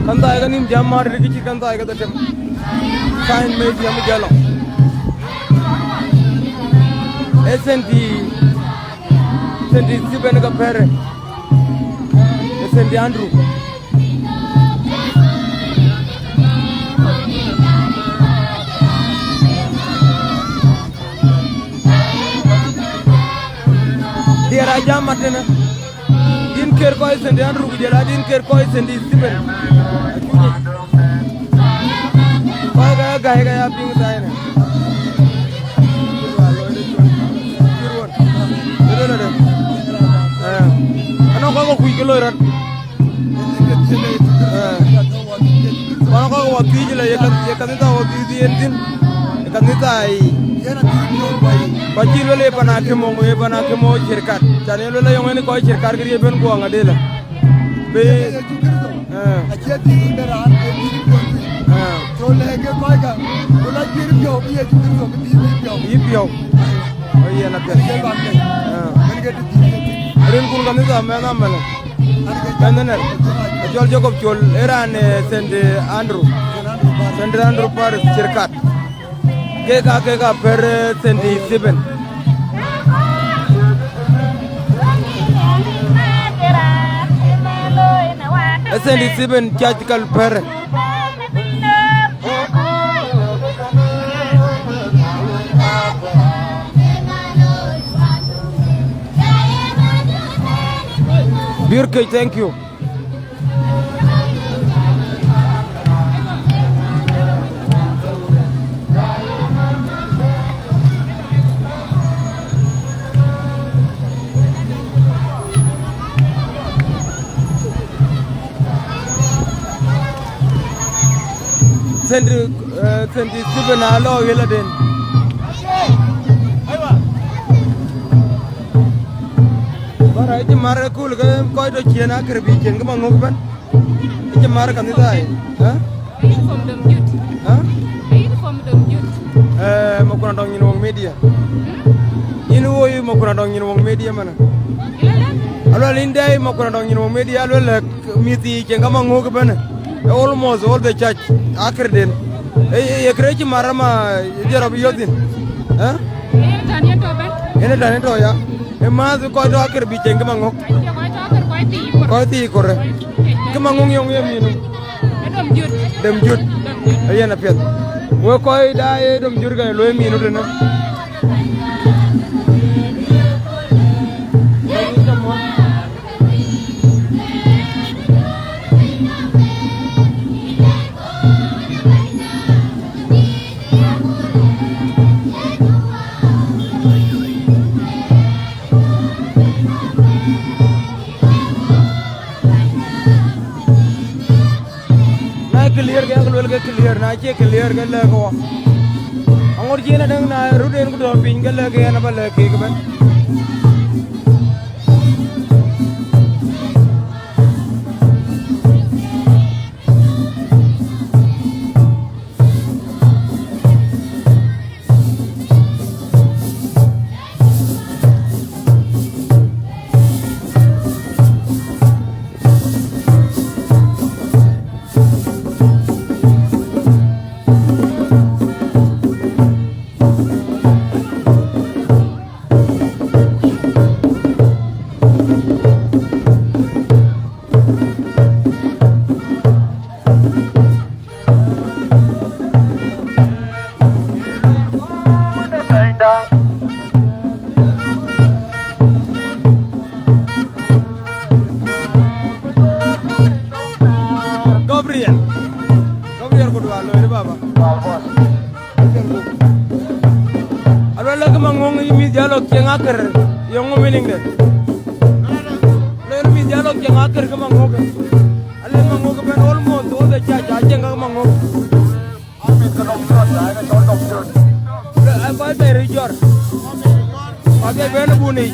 Kanta aega nim jam mar rigi kanta aega da tem sign me jam jalo sendi Stephen ka pere sendi Andrew dia raja matena din ker ko sendi Andrew jela din ker ko sendi Stephen gaya ping saya na ano ko kuy ko lorat ano ko wati jela yakan ta wati din yakan ta ai bajir wala panake mo cirkat chane wala yung ni ko cirkat gri ben ko ngadela be acheti daran to lege koiga kula jirpyo biye jirpyo yipyo oh iya na pere ren kun kan ta me na mena kanner jol jogob jol eran sende Andrew par cirkat ke ka per sendi 7 sendi 7 tactical per Birke, thank you. Sendi Stephen alo yela den. Bara iti mara kul ga koi do chena kerbi cheng ma ngok ban. Iti mara kan dai. Ha? Uniform dom jut. Ha? Uniform dom jut. Mo kuna dong ni wong media. Inu wo mo kuna dong ni wong media mana. Alo lindai mo kuna dong ni wong media alo lek miti cheng ma ngok ban. Almost all the church akreden. Ye krechi mara ma jara biyodin. Ha? Tanya to ben. Ene tane to ya. Mas ko do akir bi ceng mangok. Yo ko to kor ko ti. Ko ti kore. Ke mangong yong yem yinu. Edo Dom Jut. Dem Jut. Dom Jut. Ayana pet. We koy da e Dom Jut ga lo mi no de na. Clear ga ngol ga clear na che clear ga la ko angor jina dang na ruden ko do pin ga la ga na ba la ke ga ba Gabriel ko do alo re baba alo la ko mangong mi dialog ke ngakar yo ngomening de le mi dialog ke ngakar ko mangong ale mangong ko ben olmo do de cha cha je ngak mangong amit ko no sa ga chon dom jut ai ba be ri jor ba be ben buni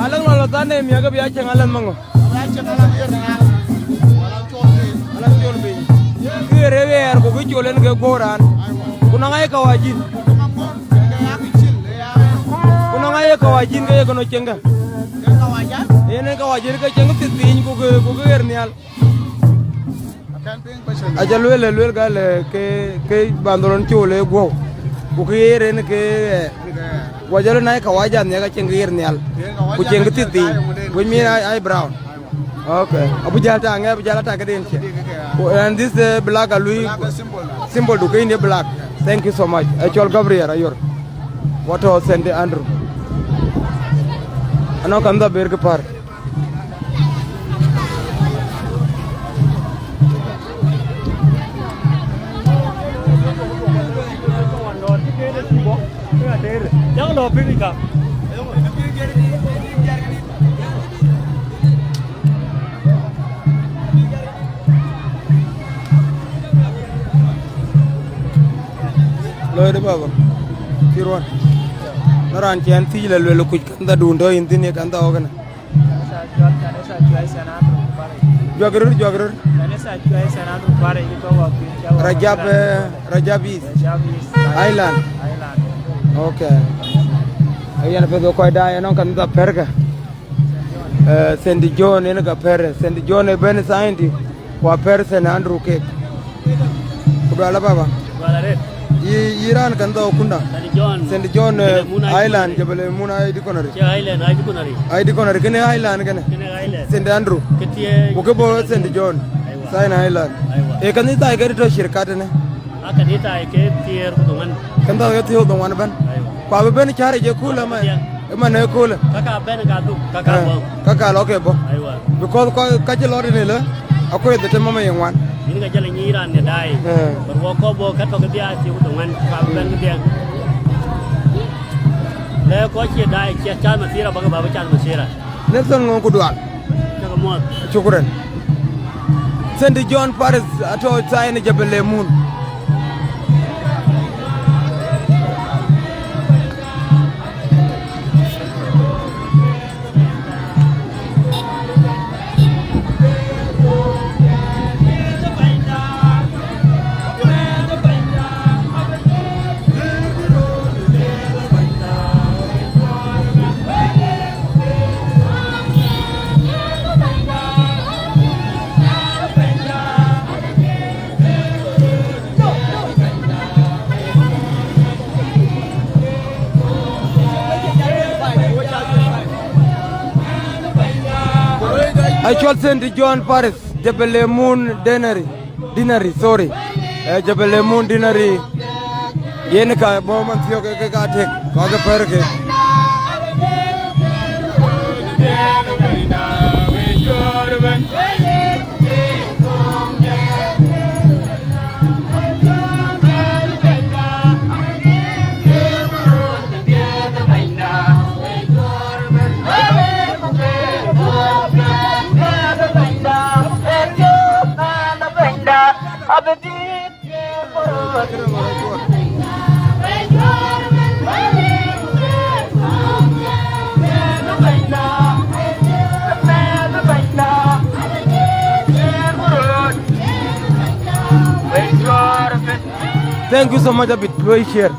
alang lo tane mi aga biya cengalan mango alang jol be ki rewer ko bi jolen ge goran kuna ngai kawajin ge kono cenga ene kawajin ge cenga tin ko ge nial aja lwel gal ke bandolon chole go ko yere ne ke wajalo nai kawajan ne ga cenga nial ku cenga tin ko mi ai brown okay abu jalta ngai abu jalta ga den che and this black lui symbol do kay ne black thank you so much actual Gabriel ayor what was St Andrew ano kanda berge par Jangan lo pilih kak. Lo de baba. Kirwan. Naran kian ti la lo kuj kanda dundo intine kanda ogana. Jogger. Rajabis. Island. Okay. Ayan pe do ko da non kan da perga. St John ene ga per St John e ben saindi wa per St Andrew ke. Ko ala baba. Iran kan da okunda. St John Island jabal muna ay dikonari. Ay dikonari kene Island kene. St Andrew. Ko ke bo St John. Sain Island. E kan ita ga to shirkat ne. Akan ita ke tier kutungan. Kan da yo tiyo dongan ban. Kwa ben chare je kula ma. Ma ne kula. Kaka ben ka du kaka bo. Kaka loke bo. Aiwa. Because ko ka je lori ne la. Akoy de mama yengwan. Ini ga jalan nyiran ne dai. Berwo ko bo ka to dia ti kutungan kwa ben dia. Le ko che dai che chan ma tira banga baba chan ma sira. Nelson ngon ku dual. Kaka mo. Shukran. St John Paris ato tsaine jabal moon. I shall send John Paris, Jebel Moon Dinari, sorry. Jebel Moon Dinari. Yenka, moment, Yoga, Kaga Perke. Thank you so much, Abid. Wait here.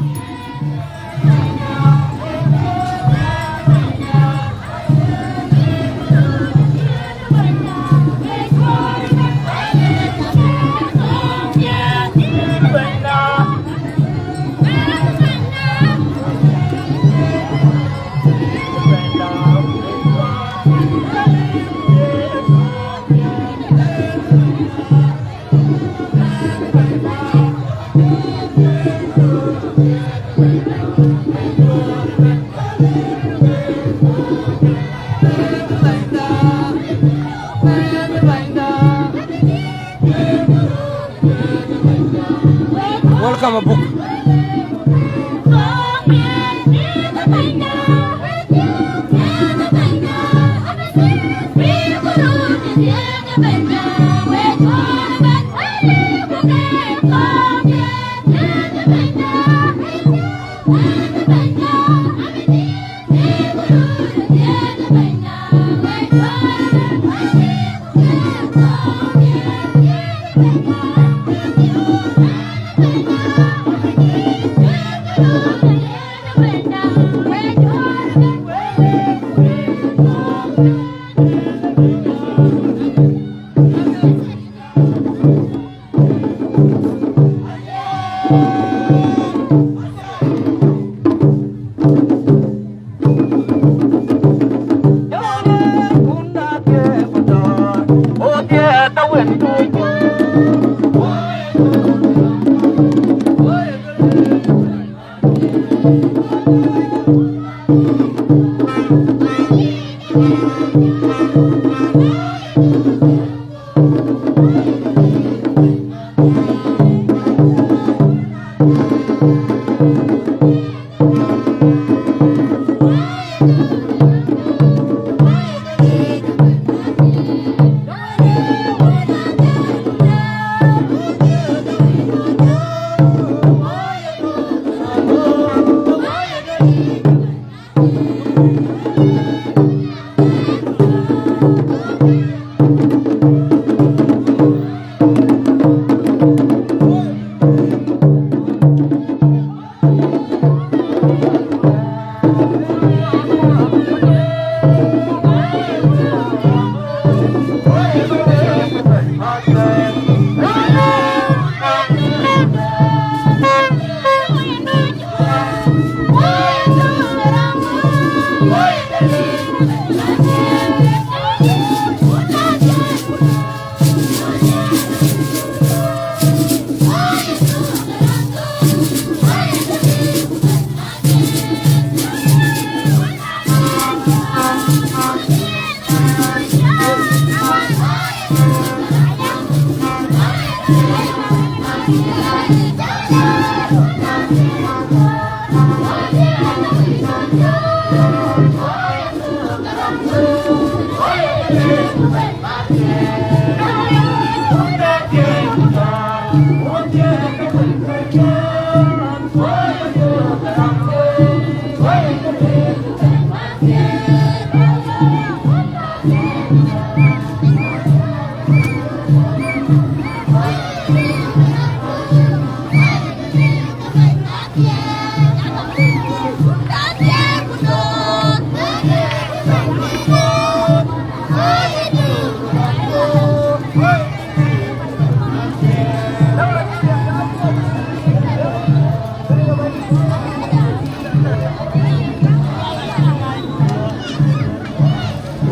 Welcome, Abu.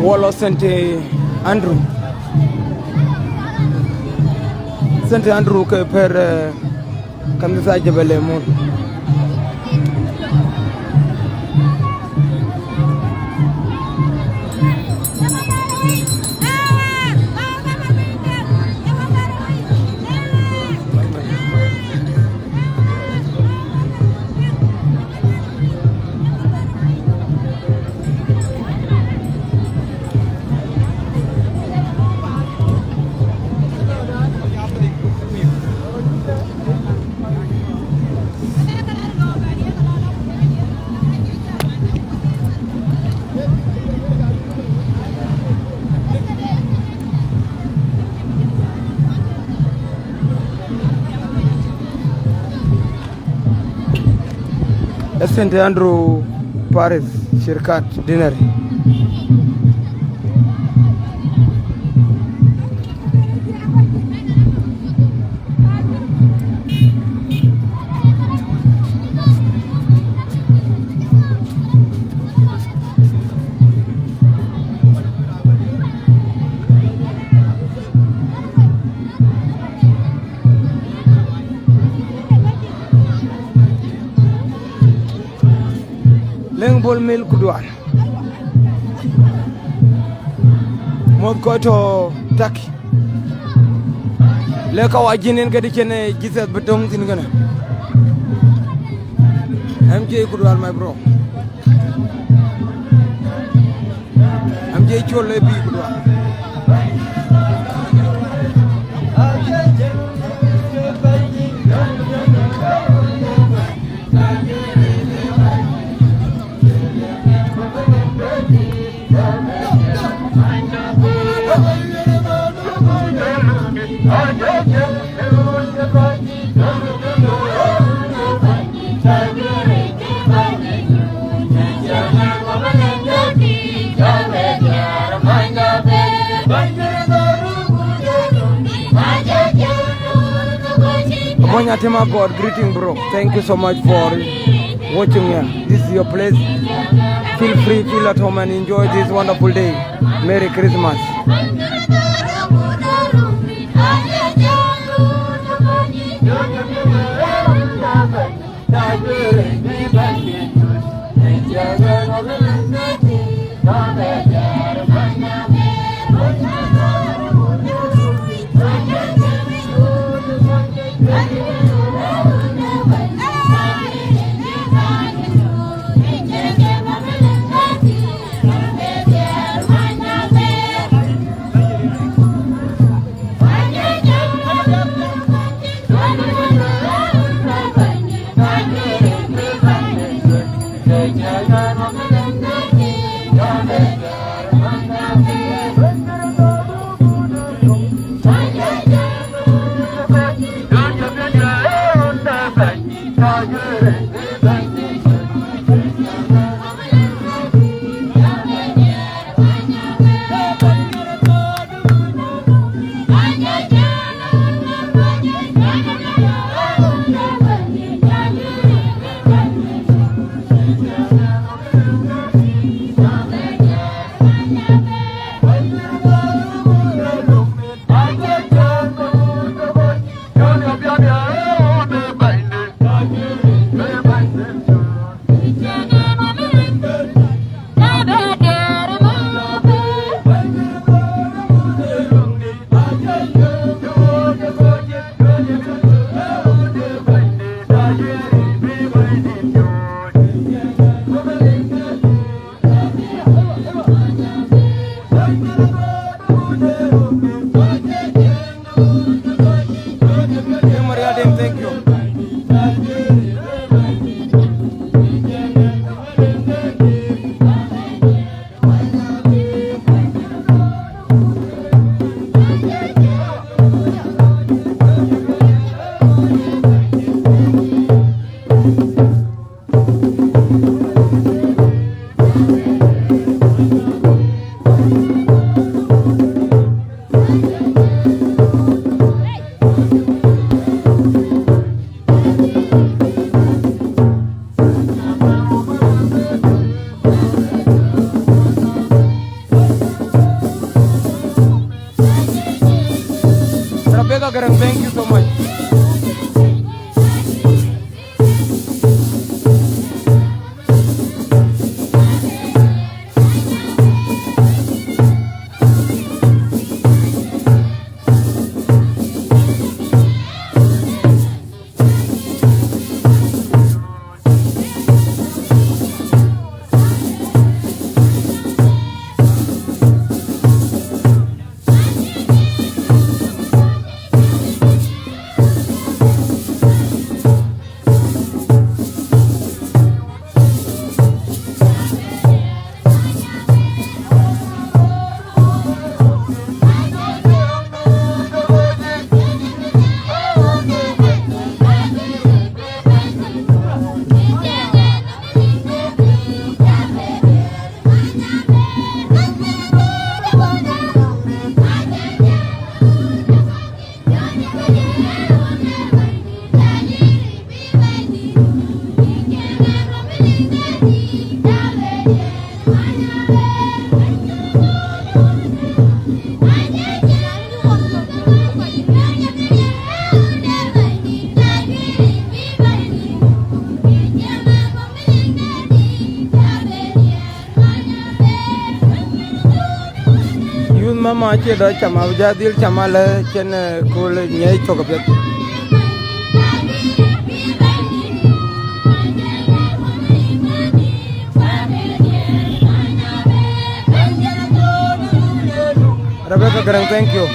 Wolo St. Andrew. Saint Andrew ke per kanisa Jebel Lemon. St Andrew Paris Shirkat dinner. Lengbol mil kudwan mod ko to taki le ka wajinen gadi kene gisat betong tin gana MJ kudwan my bro MJ chole bi kudwan Tema God, greeting bro. Thank you so much for watching here. This is your place. Feel free, feel at home and enjoy this wonderful day. Merry Christmas. Garang, thank you so much. Mama che da chama jadil chama le chen kul nyai chokapet Rebecca Garang, thank you.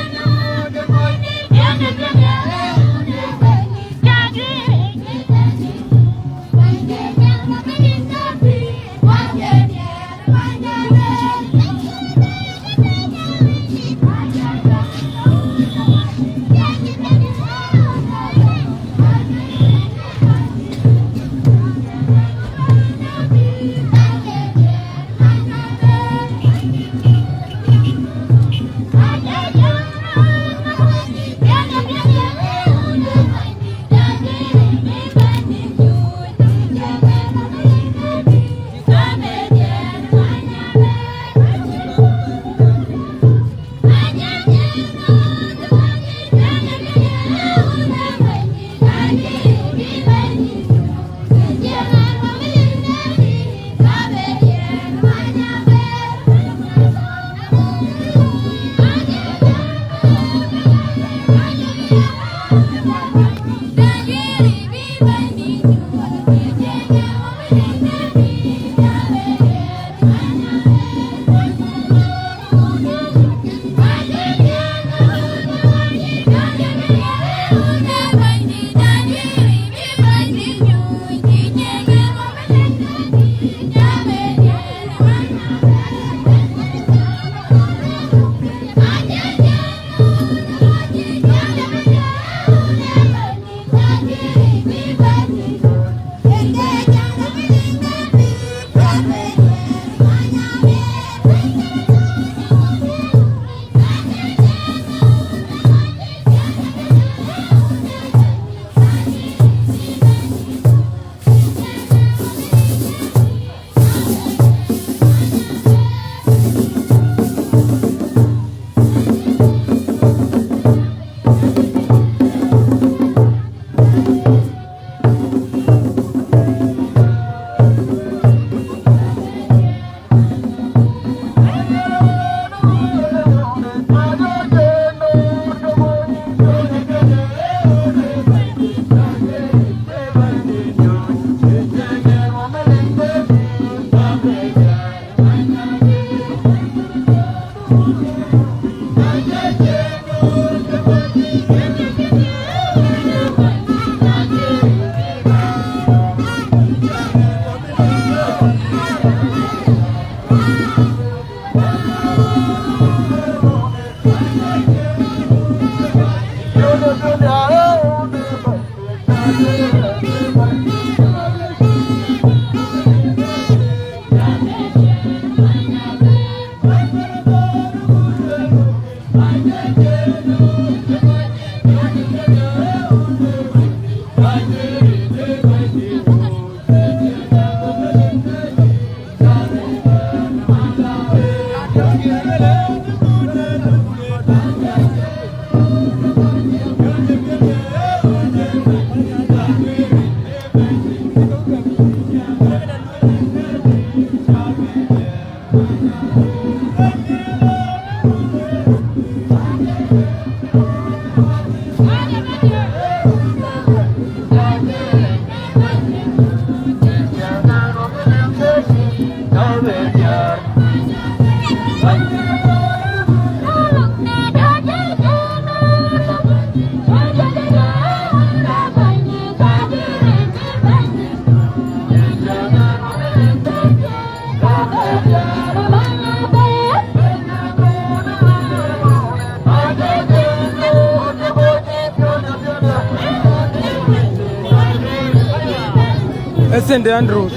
St. Andrew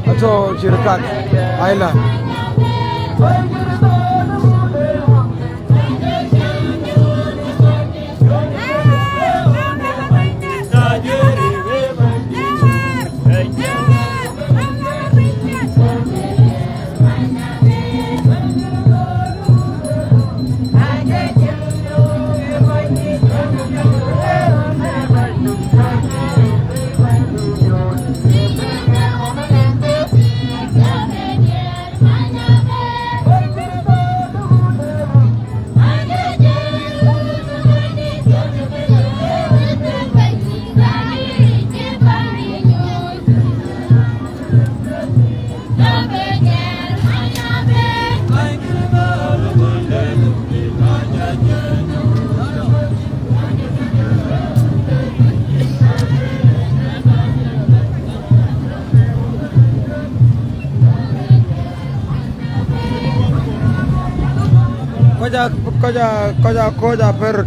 atau Chirkat Island. Koja per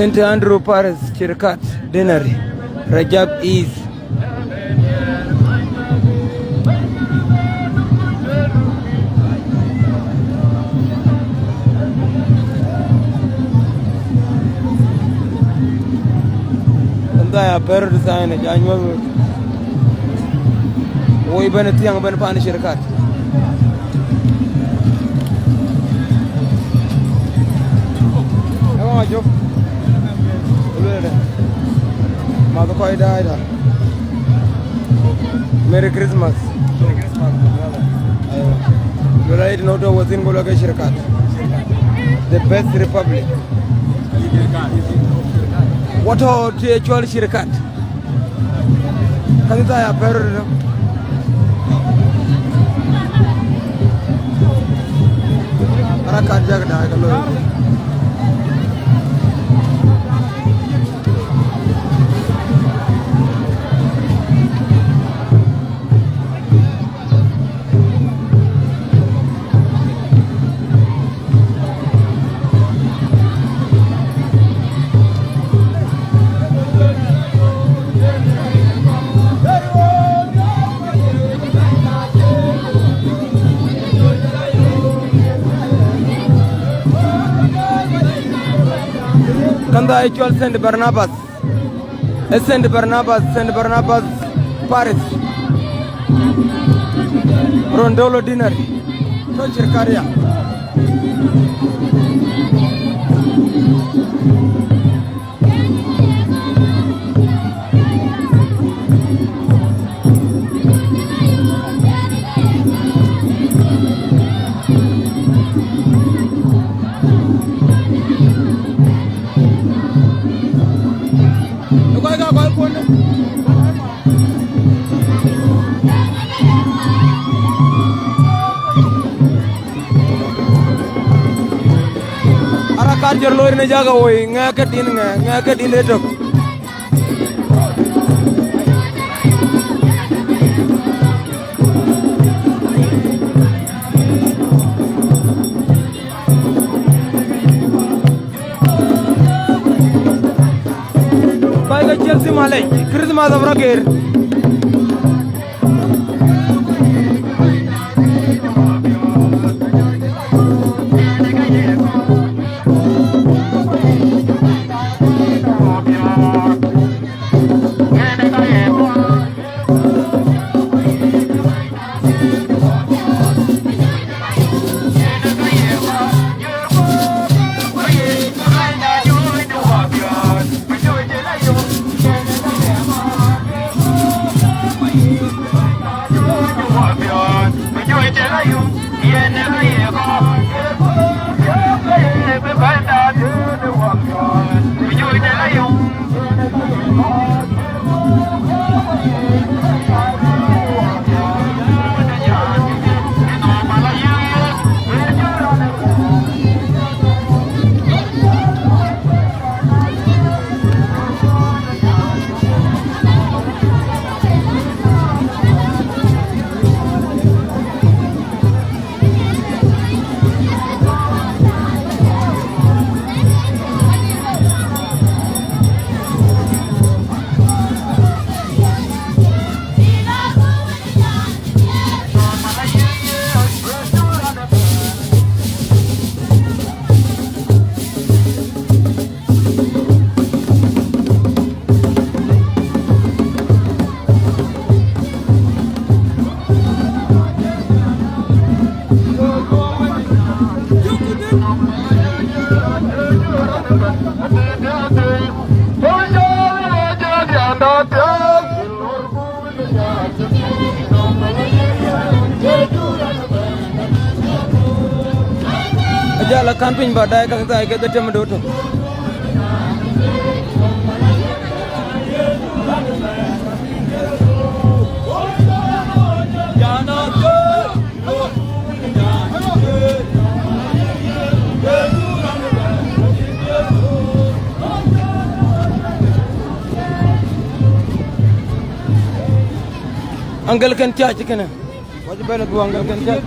St. Andrew Paris Chirkat Dinari Rajab East. Andaya per design janyo woi bana tiang bana pan Chirkat. Ewa jo Mother Koi died. Merry Christmas. Merry Christmas. You right now to was in Gulaga Shirkat. The best republic. What are the actual Shirkat? Can you say a pair? Arakat Jagda. Kanda actual St. Barnabas Paris Rondolo dinner to Chirkaria. Arakat lori ne jaga woi ngake din etok malay Christmas of Rocker. Ajala camping badai kang tai ke tem do to. Uncle can charge kana. Wajib bana tu uncle can charge.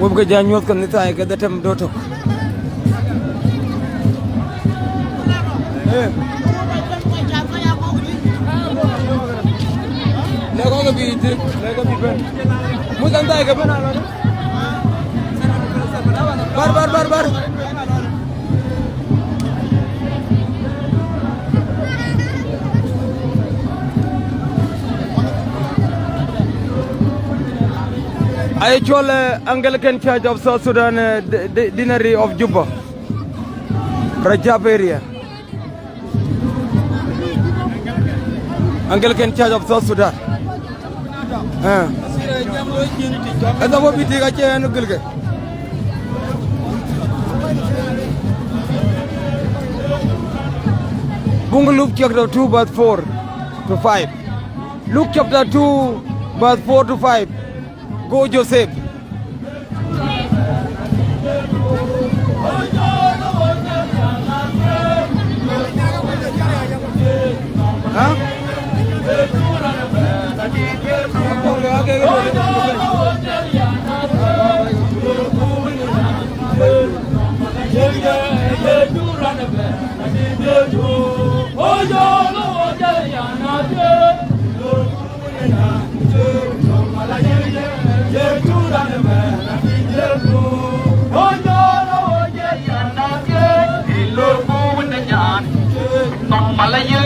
Wob ga janyot kan nita ay kada tem doto. Lego ga bi dik, lego bi ben. Mu kan tay ga ben ala. Bar. Actual Anglican Church of South Sudan Deanery of Juba, Rajab area. Anglican Church of South Sudan. Ada wo biti ga che anu gilge. Bungu Luke chapter 2 verse 4 to 5. Luke chapter 2 verse 4 to 5. Go Joseph. Huh? Malay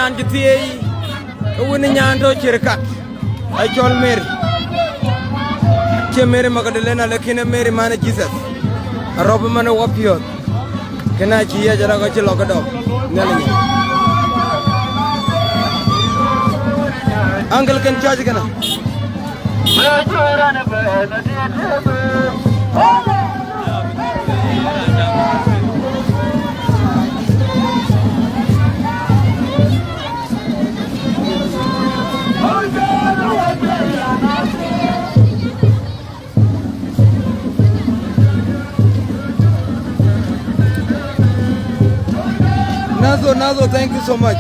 nyan jitiye woni nyanto cirkat ay chol mer che mer magadalena lekine mer mana Jesus rob mana wapiot kena ci ya jara ko ci logadom nelañ angal ken charge kana Nazo, thank you so much.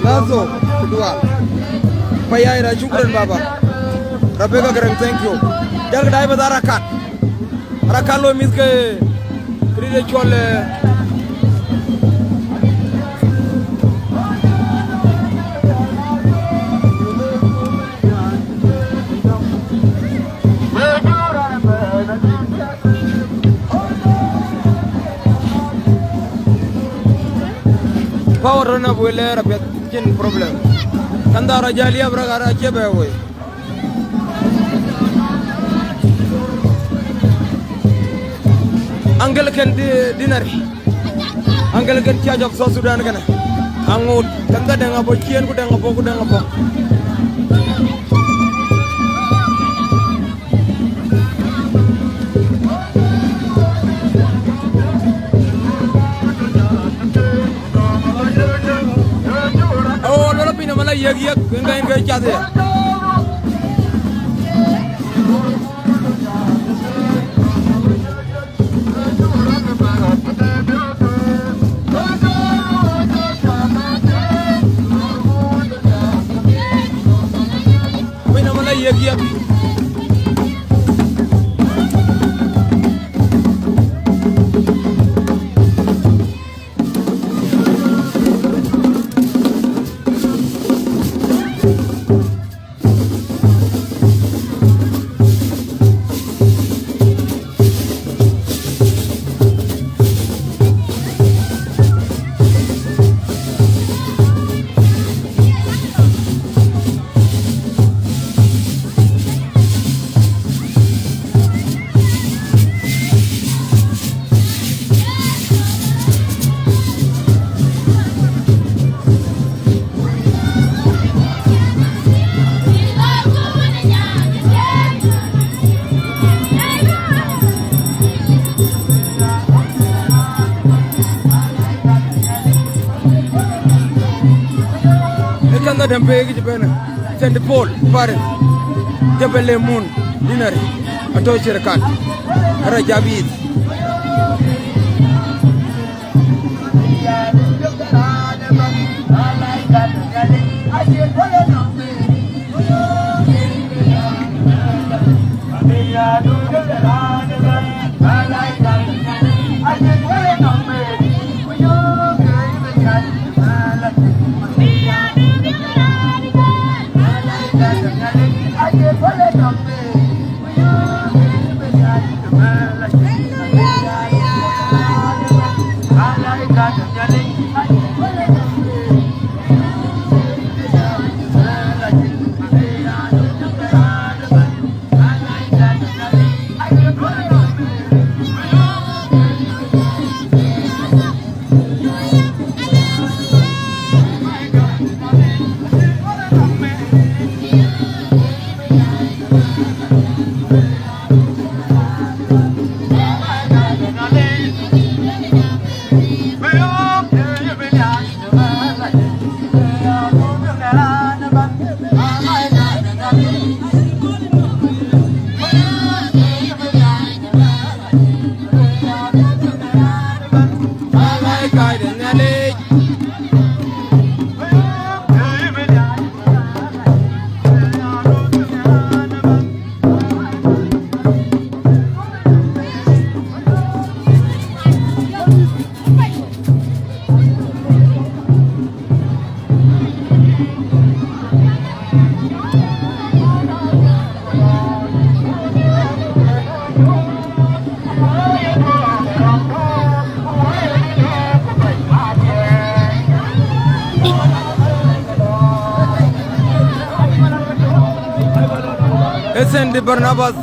Nazo, kedua. Payaira, syukran baba. Rabeka gereng, thank you. Jangan kedai pada rakat. Rakat lo miske, kride chole. Power na boleh rapiat jen problem. Kanda rajalia beragara cebe we. Angel ken dinari. Angel ken charge of South Sudan kana. Angut kanda dengan bocian ku dengan apa. Yak enggak cade. Wena mana yak. Dempe gitu pena, Saint Paul, Paris, Jebel Moon, Dinari, atau Cerkat, Rajabit. Barnabas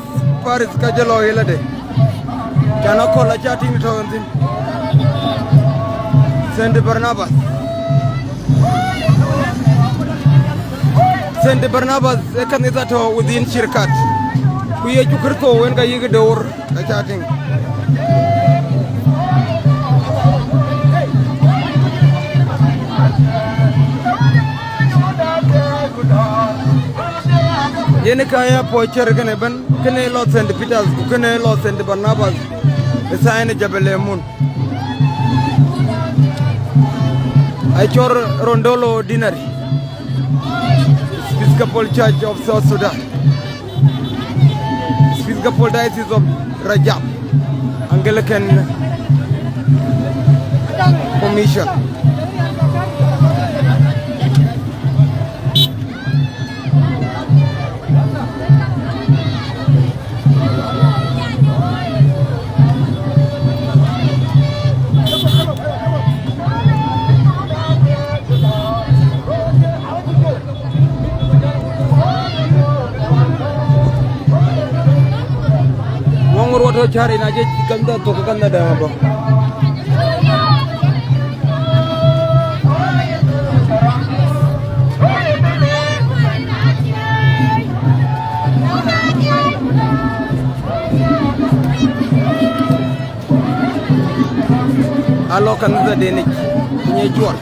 Paris Kajalo Hilade. Cannot call a chatting to him. Send Barnabas. Send Barnabas Ekanizato within Shirkat. We are Jukurto when Gayigador a chatting. Yene kaya pocher kene ban kene lot St. Peters kene lot St. Barnabas esaine Jabal Mun Aichor Rondolo Dinari Episcopal Church of South Sudan Episcopal Diocese of Rajab Anglican Commission. Wato cari na je kanda to kanda da ba alo kanda de ne nye jual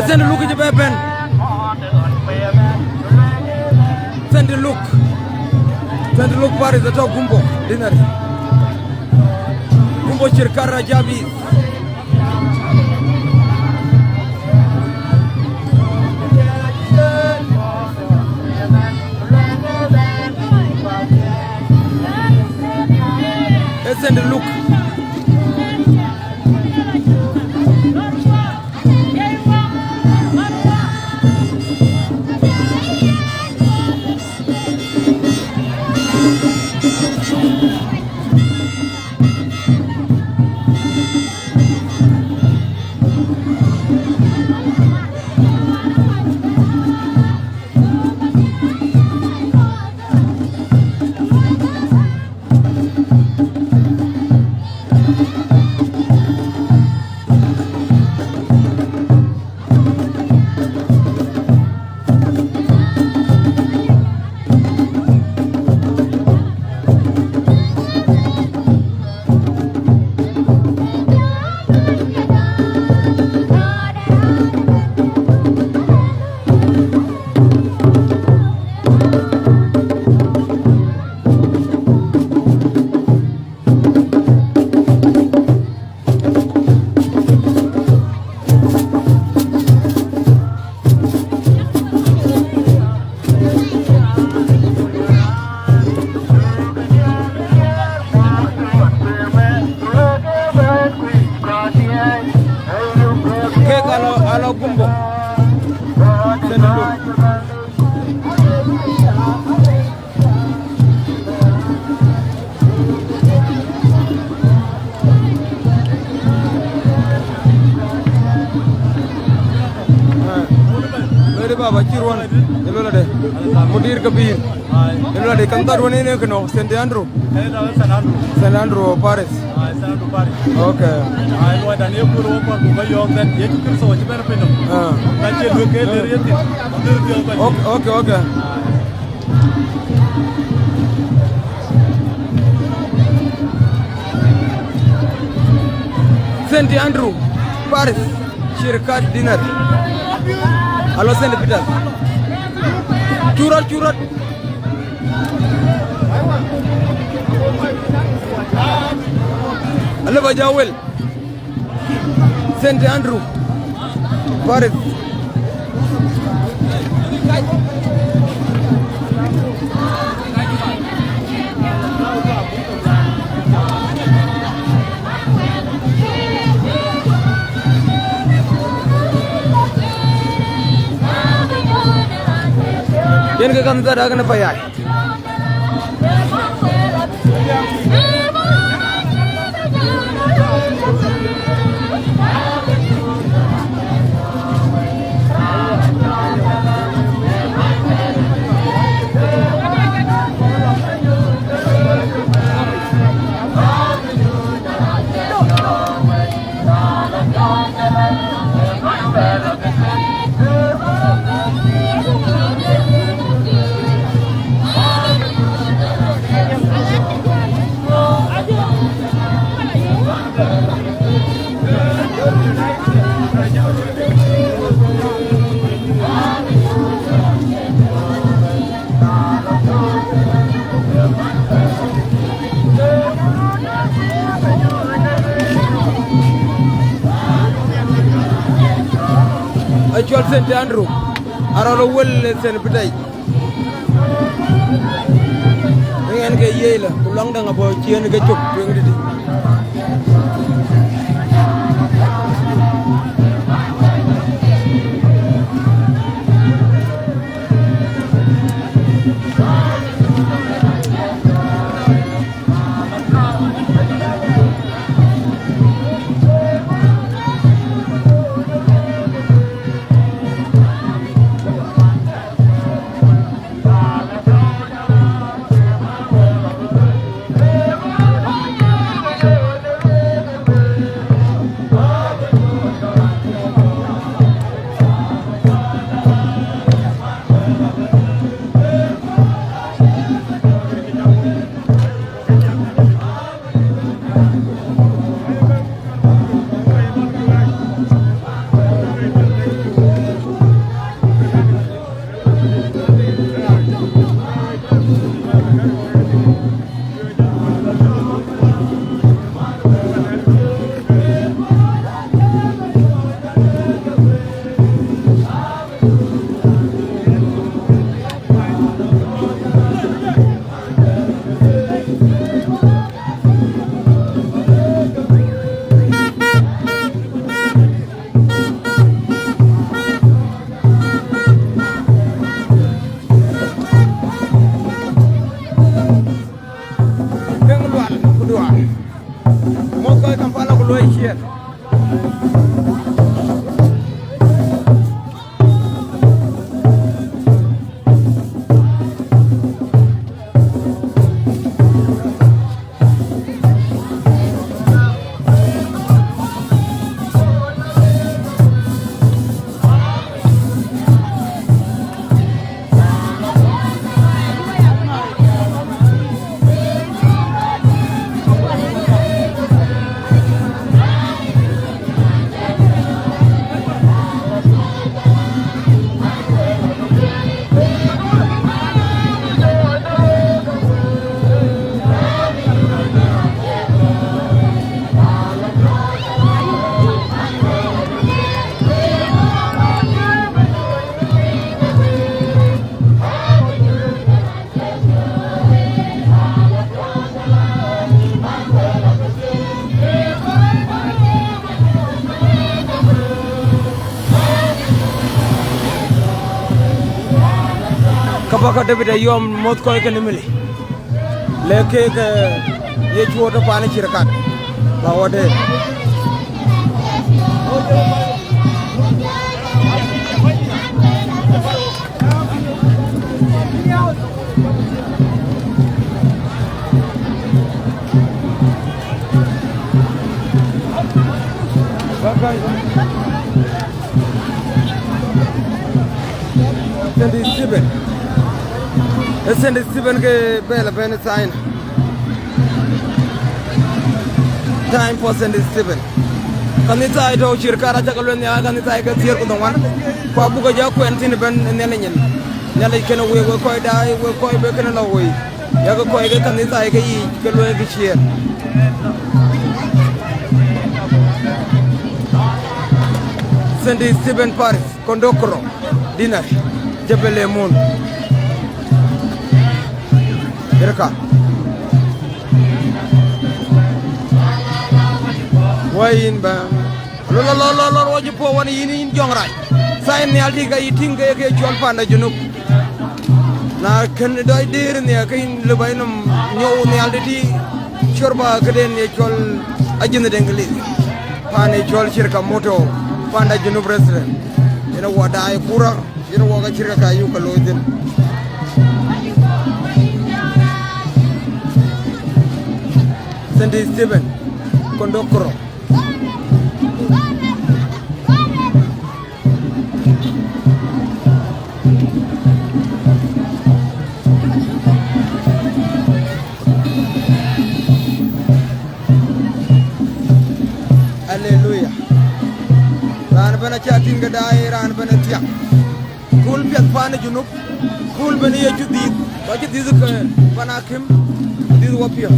Send look at the weapon. Send look. Send look Paris the top Gumbo dinner. Gumbo Chirkara Jabi. Send look. Baba Kirwan, Elolade, Mudir Kabir, Elolade, Kantarwani Nekano, St. Andrew, St. Andrew, Paris. Okay. I want a new Puru for Young that yet to so much better. Okay, okay. St. Andrew, Paris, Shirkat dinner. Hello, St. Peter. Churat. Hello, Bajawel. St. Andrew, Paris. Yan ka kanta dah kena payah. Actual St. Andrew, aralo wel St. Peter. Dengan ke yela, pulang dah ngabo cian ke cuk, yang di. kabaka debita yom mot koy ke nimili leke ke ye chuoto pane chirkat ba wote Sendi Stephen ke bela ben sign time for Sendi Stephen kanita ito chirkara chakalo niya kanita ka tier ko dongwan ko buga ja ko entin ben nelenyen nyale kena we ko dai we ko be kena lawi ya ko ke kanita ke yi ke lo ke chier Sendi Stephen Paris kondokro dinar jebele mon Erka wayin ba lo roji po woni yin jongray sain ni alti ga yitinga ke chol panda junub na ken doy dir ni kain le baynum nyow ni alti chorba gaden ni chol ajina dengli pane chol shirka moto panda junub restaurant ina wada ay kura ina waga shirka kayu ka lotin Sendi Stephen kondokro Hallelujah ran bana chatin ga dai ran bana tiak kul piat pana junub kul bani ye judi ba ci dizu ko bana kim dizu wapia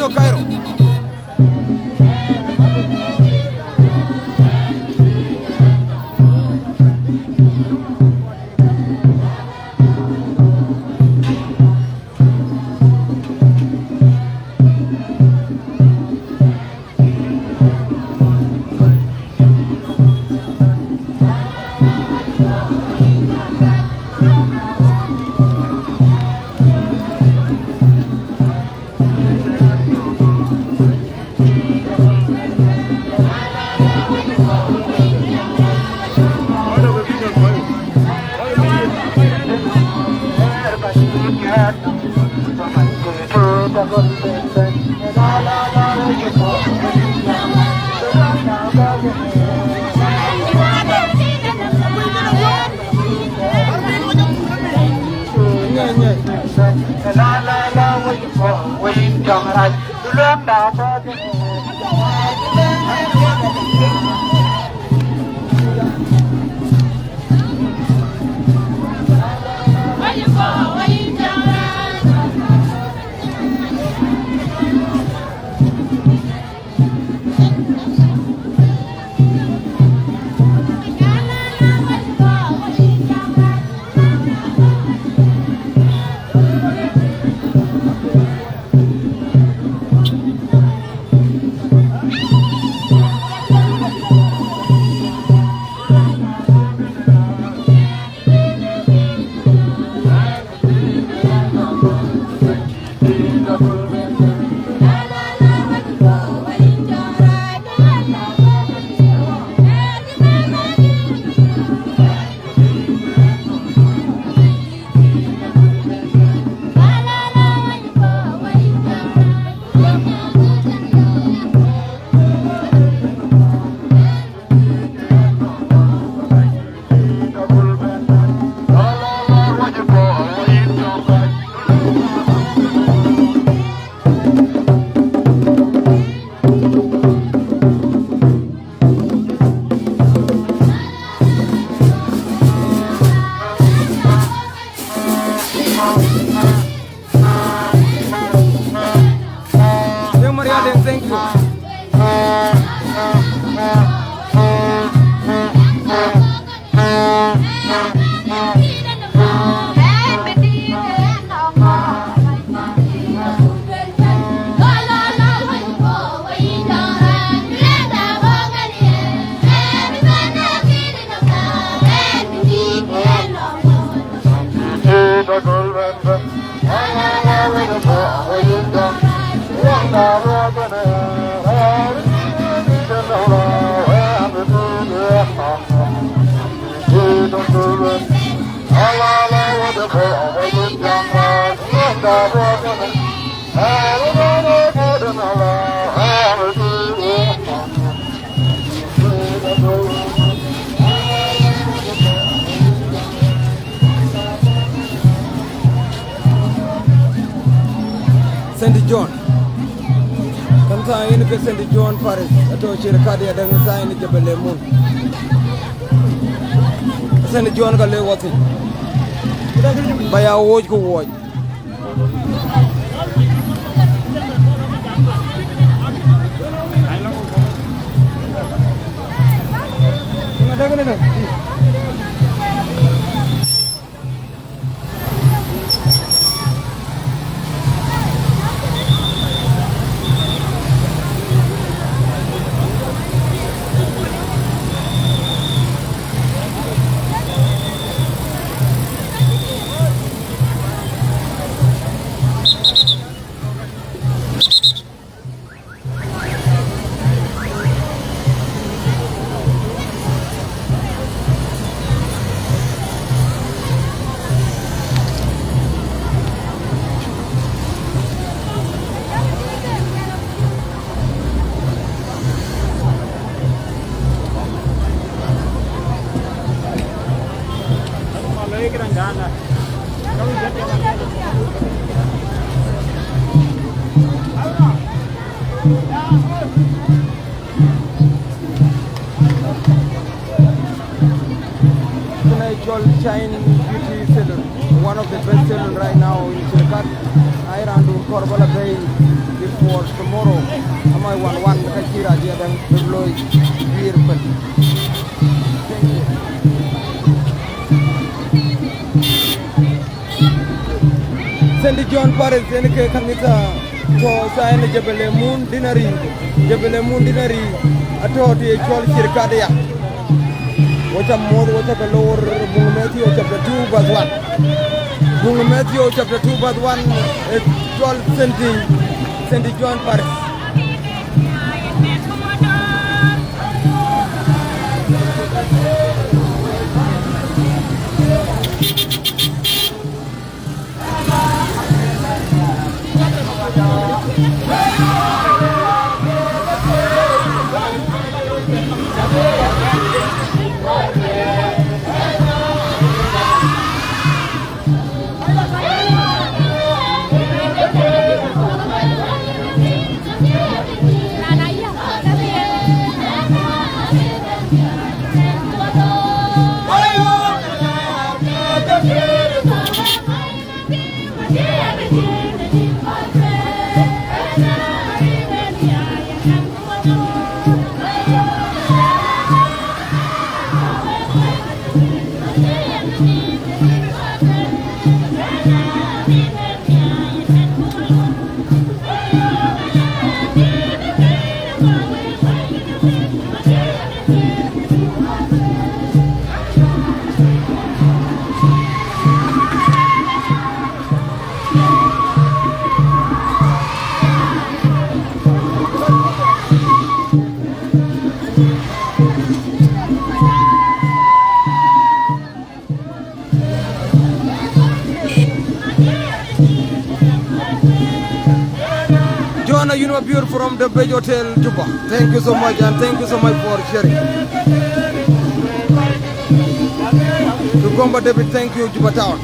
Cairo. Maria Den, thank you. St. John. Kamsa ini ke St. John Paris atau Chirkadi ada ngasa ini Jabal Lemun. St. John ka lewati. Baya woj ko woj. Ada kan? Shine Beauty Salon, one of the best salon right now in Chirkat. I ran to Korbala Bay before tomorrow. I might want one Akira dia dan Beloy beautiful. Thank you. St. John Paris ini ke kanita to saya ni Jabal Lemun dinari atau di jual Chirkat ya. Wacha mod wacha kalor bungmeti o chapter 2 verse 1 bungmeti o chapter 2 verse 1 12 St. John Paris. You know, beautiful from the Beige Hotel, Juba. Thank you so much, and thank you so much for sharing. To Gomba David, thank you, Juba Town.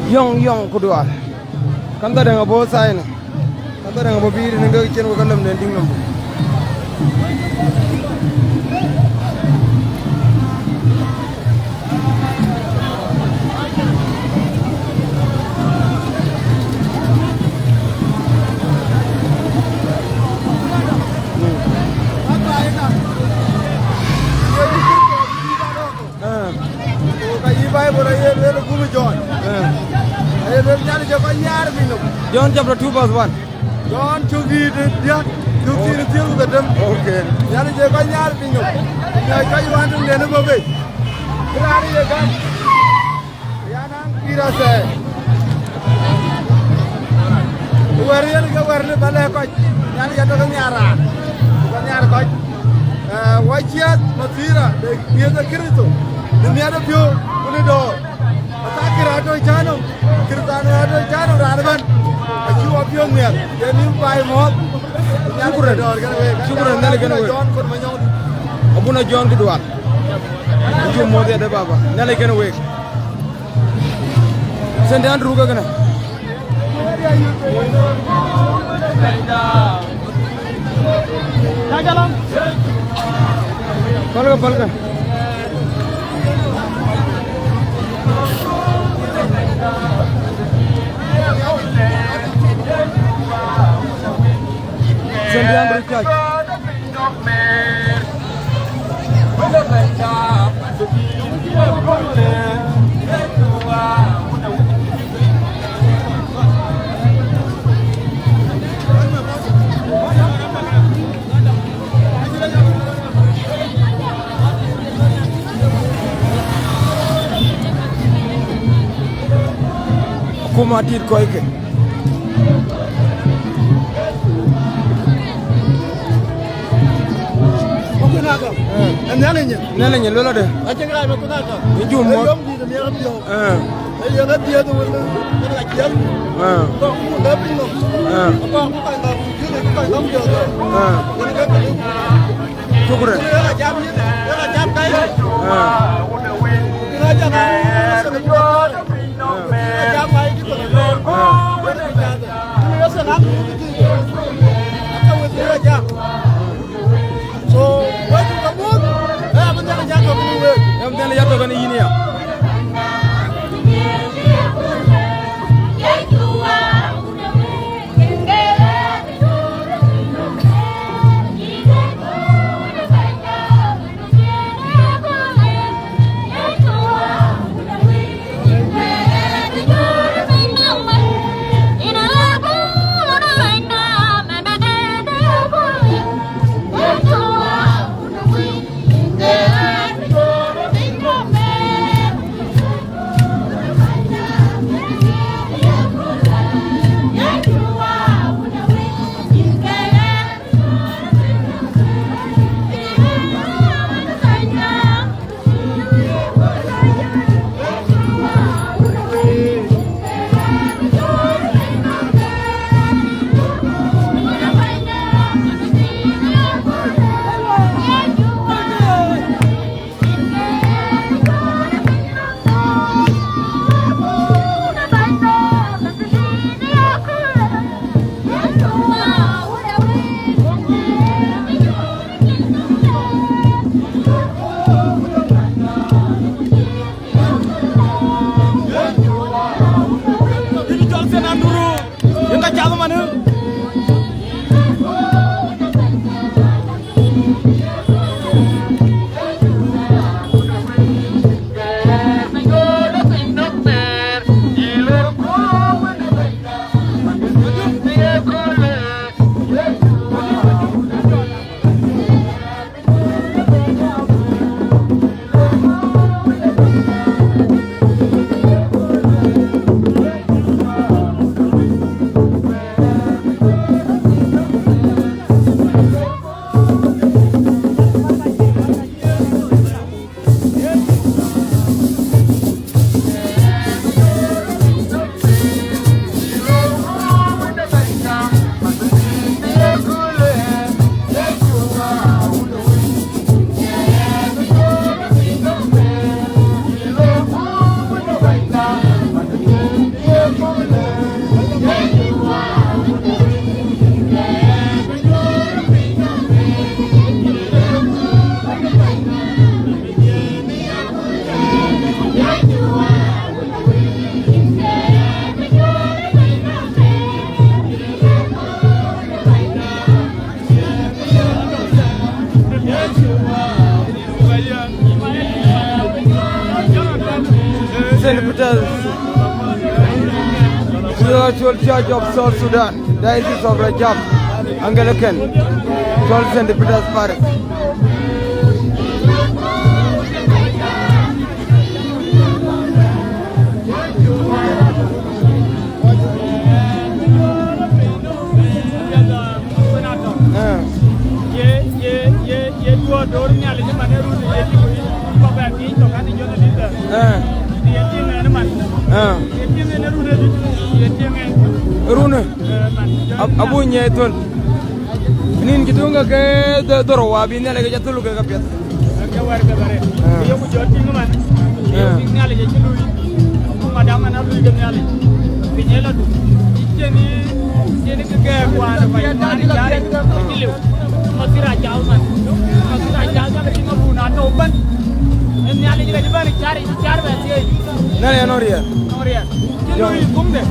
yong kudwa kanta dengan bo sai ne kanta dengan bo bir ne ga chen ko kalam ne ding nam John chapter 2 verse 1. John to read it, yeah. You see the deal with them. Okay. Yana je ko ñaar bi ñu. Ñay kay wantu leen bo be. Grani le gam. Yana kira se. War yel ga war le bale ko. Yana ya do ñaara. Ko ñaar ko. Wajiat matira de biya kirito. Dunia do pio uni do. Atakira do jano. Kirtano do jano rarban. Achu opio ngel. Yeni pai mo. Syukuran nale gana we. Abuna John kedua. Itu mau dia ada baba. Nale gana we. Sendan ruga gana. Jalan. Palga. Sendian berikut. Aku mati kau ikan. Nanya lola deh. Aja ngai ma kunaka. Itu mau. Yom di dunia kan yo. Ya ga dia tu wala. Ya kiam. Ko ku da bin no. Ko ku kai da ku ni ku kai dam yo. Ni ga ka. Syukuran. Ya jam ni. Ya jam kai. Ya jam. Sa ni yo. Ya jam mai ki ko. Ya sa na. Aka we ya jam. So, what you come on? I'm going to jump over the way. Yang penting lihat kan ini ya. St. Peter's Spiritual Church of South Sudan, Diocese of Rajab, Anglican, 12 St. Peter's Parish. Rune abu nyetol nin kitunga ke doro wabi ne lege jatulu ke kapet ke war ke bare yo ku joti man yo signal je cilu madama na lu ke nyale pinyela du jeni ke ko ala bay mani jare cilu masira jaw man masira jaw ga ki ngabu na to ban en nyale je di bari chari char ba tie nale noria cilu kumde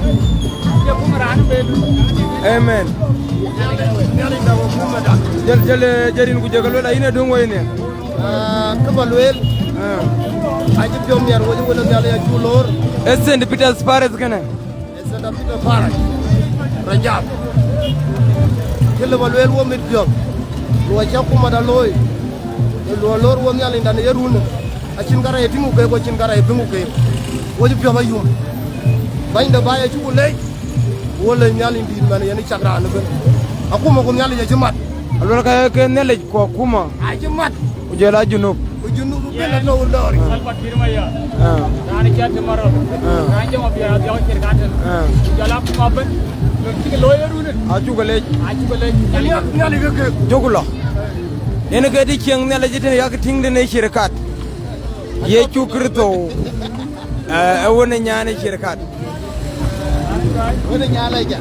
ke kumaran be amen jel jarin ku jegal wala ina dum wayne kabalwel aji piom yar wodi wala yalla ya julor St. Peter's Parish kana St. Peter's Parish Rajab kele balwel wo mit piom lo cha kuma da loy lo lor wo yalla ndan yaruna acin gara e tingu ke ko cin gara e bingu ke wodi piom ayum baynda baye ci ko lay wala nyali ndi man yani chagra na ben akuma ko nyali ya jimat alwala ka ke nele ko kuma a jimat ujela junub ben no dori salpa kirma ya dani chat maro ranje mo biya jaw kir gaten jala kuma ben ci loyeru ne aju gale nyali ke jogula ene ke di ceng nele jite yak tingde ne shirkat ye chukrito wona nyane shirkat wona nyala ja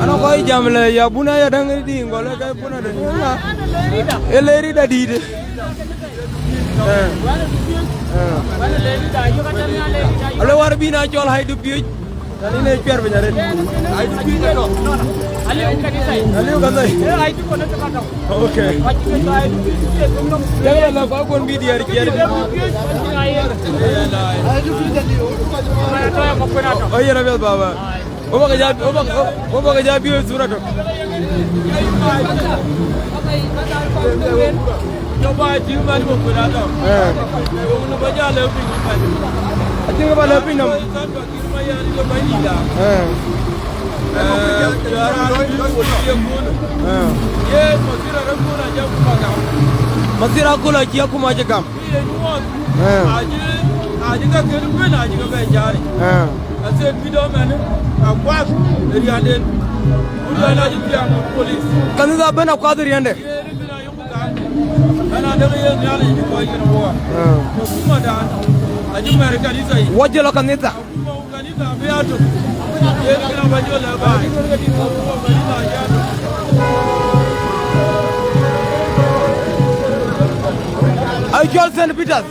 ano koy jamle ya buna ya dangri di ngole kay buna de eleri da di de ale war bi na jol hay du bi tani ne per be ñare ay du bi no ale kan dai ay du ko na ta daw okay ya la ko kon bi di yar ki yar oh ya rabbi baba o ba ga jabi surato yo ba ji man ko na daw no ba ja le bi ati ga ba le bi no masira kula kiya kuma jigam aji ga ke ruwe na aji ga be jari ase bido men akwa rianden udo na ji biya police kan za bana kwa riande ana da ye nyale ji ko yi no wa kuma da aji mer kanisa yi wajelo kanisa kanisa be ato ye kila wajelo ba ay jol St. Peter's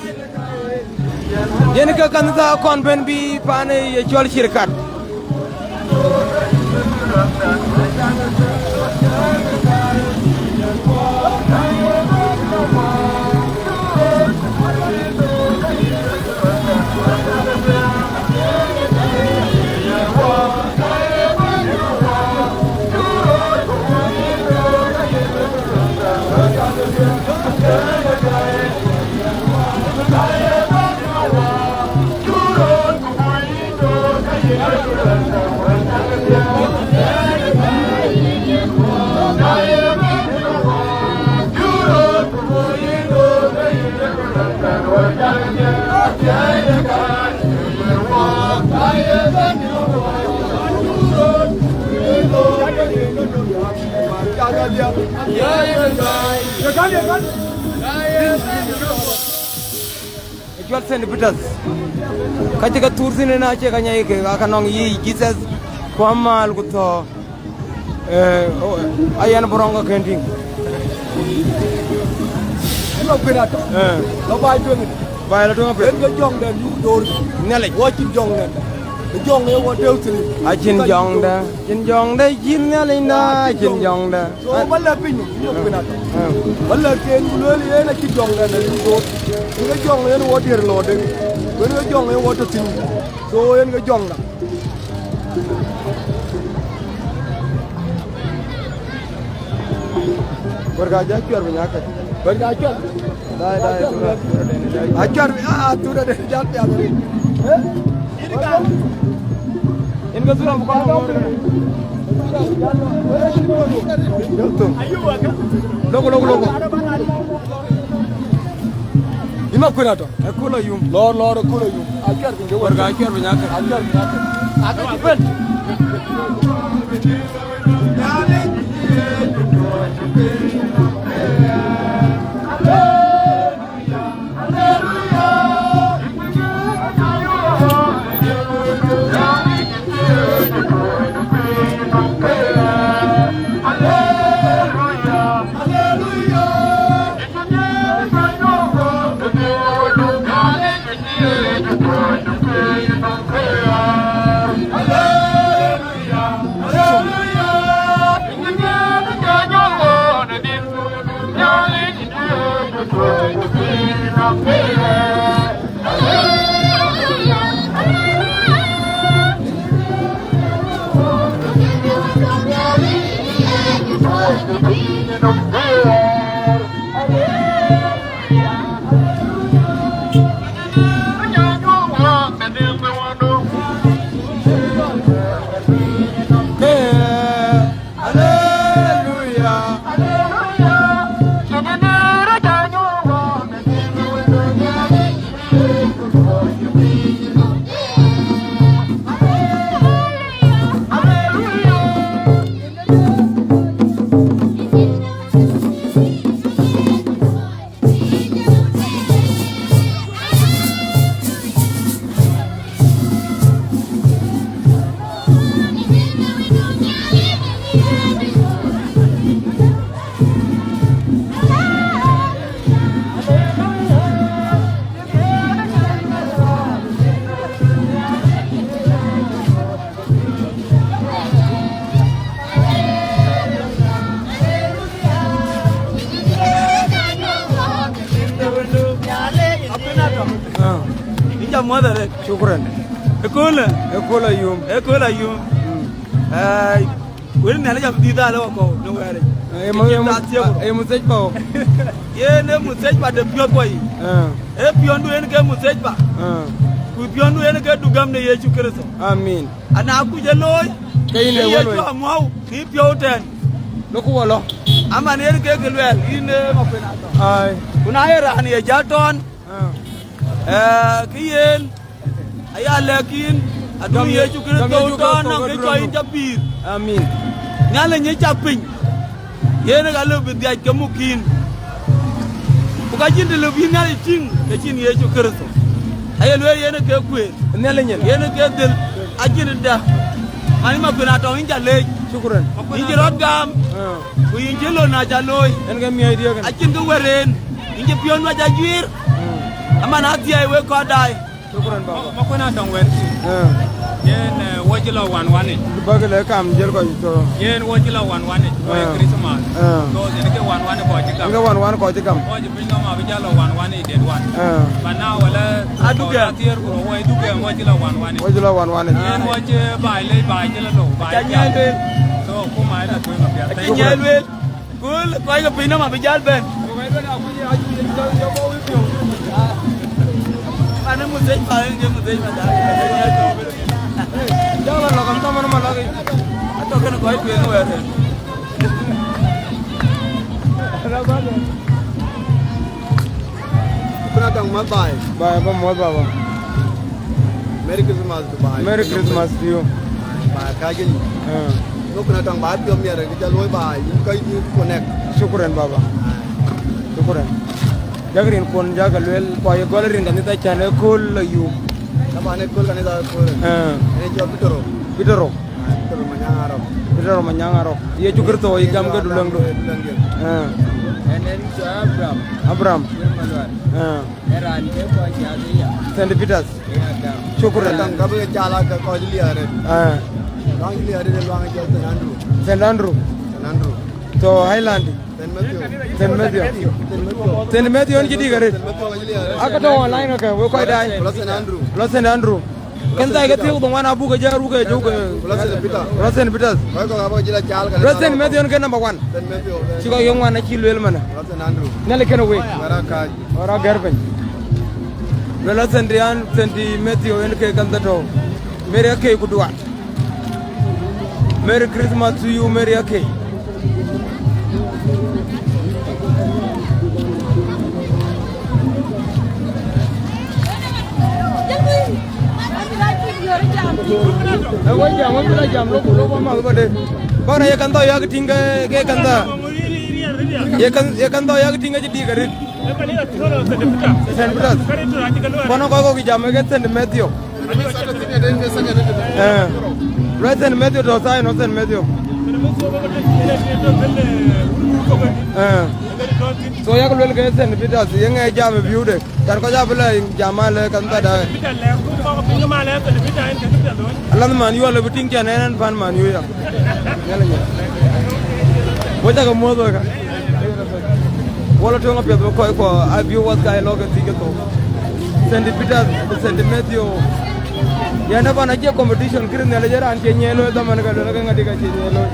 yene ka kanisa kon ben bi pane ye jol shirkat Jol St. Peter's katika tursine na che kanya yake akanong yi Jesus kwa mal kuto ayan boronga kenting lo pinato lo bay to ngi bay la to ben ga jong den yu dor nele wo ci jong den jong ne wo dew tini a chin jong da chin ne linda chin jong da so wala pin yo pina to wala ke ngulol ye na ki jong da ni so nga jong ne wo dir lo de nga jong ne wo to tin so yen nga jong da warga ja kyar banya ka warga kyar dai acar tu dah jat ya dari ini kan inga suram ko logo ima kuna to akula yum lor akula yum acar binge warga acar banya ka acar ben mother shukran ekola yum ay werin na jam dida lo ko no ware mo sej ba ye ne mo sej ba de pio boy pion du en ke mo sej ba ku pion du en ke dugam ne yesu kristo amin ana ku je loy kayine wolo yesu mo ki pio ten no ku wolo ama ne ke gelwel ine mo pena to ay kuna era ni e jaton kiyen aya lekin adu yesu kristo ton na ke joy japir amin nyale nye chapin yene ga lobi dia kemukin buka jinde lobi nyale ting ke chin yesu kristo aya lo yene ke kwe nele nyen yene ke del ajinde da ani ma kuna to inja le shukran inji rodgam ku inji lo na jaloy en ga mi idea kan ajinde weren inji pion wa jajwir amana dia we ko dai shukran baba makona don werti yen wajila wan bagale kam jel ko to yen wajila wan ko christmas to yen ke wan ko jikam nga wan ko jikam ko jibinga ma bijala wan den wan bana wala aduga tier ko way duga wajila wan yen waje baile baile do janyele so kuma ina to ma biya janyele kul ko ga pina ma bijal ben ana mo sej pa nge mo sej ma da jangan lo kam taman ma lagi ato kana ko ay no were kuna tang ma bai ba mo baba merry christmas to bai merry christmas to you ba ka gin no kuna tang ba pyo mi ra ke jaloi bai kai ni connect shukran baba shukran jagrin kon jagalwel ko ye golarin kan ta chane kol yu sama ne kol kan da kol ne jo pitoro pitoro manyangaro ye jukurto igam ga dulang do Abraham. St. Peters. Shukran. St. Andrew. So Highland. St. Matthew. St. Matthew on Kidi Gare. Akato online okay. We quite die. St. Andrew. Can I get you the one Abu Gajaruga Joke? St. Peters. St. Matthew on number 1. She got young one, a chill Wilman. Nelly can away. Or a garbage. St. Matthew and Kandato. Mary Ake could what? Merry Christmas to you, Mary Ake. Bara ya kanda ya tinga ke kanda ya kanda ya tinga jadi garit St. Peters kono ko ki jamme ke St. Matthew St. Matthew to sai no St. Matthew so ya ko lel ke St. Peters yang e jamme view de tar ko jabla jamale kanda da Alam man you are biting can and fan man you ya. What a mother. Wala tunga pia ko abio was guy log ticket. St. Peters, St. Matthew. Yanda bana je competition kirin ne lejera an Kenya lo da man ga do ga ngadi ga Kenya lo.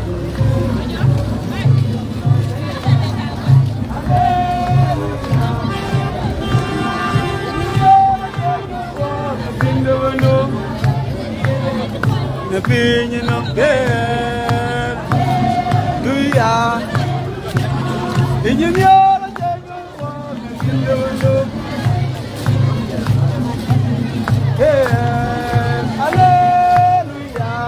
The opinion of death, do ya? In your hallelujah.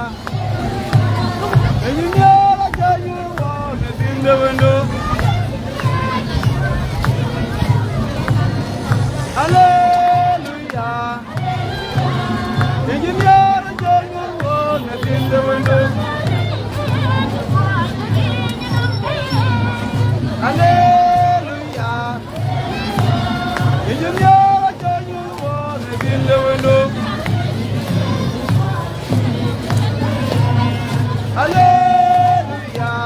And you know, I tell you, walk in the window. Hallelujah. And you know, in the window. Hallelujah. In the window. Hallelujah.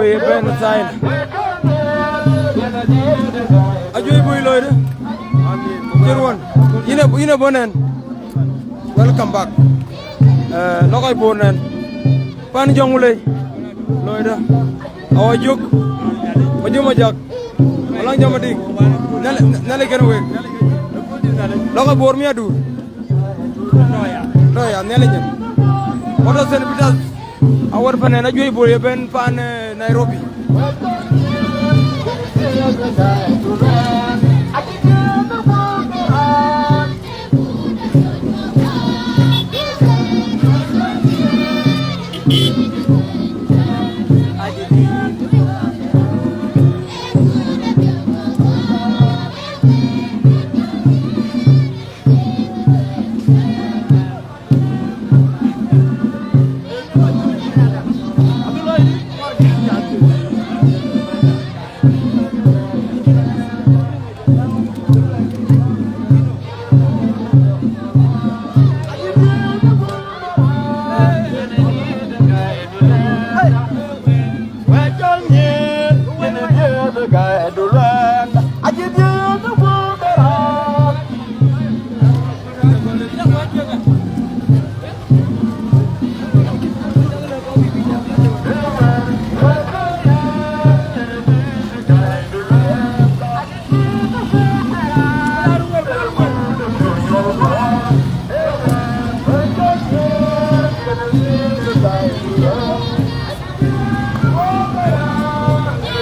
boy ben sign ajoy boy loyde jerwon ina bonen welcome back lokoy bonen pan jongulay loyda awa jog ma joma jak wala joma ding nale ken wek lokoy bor mi adu noya nele nyen moto sen bitas awar panena joy boy ben pan Nairobi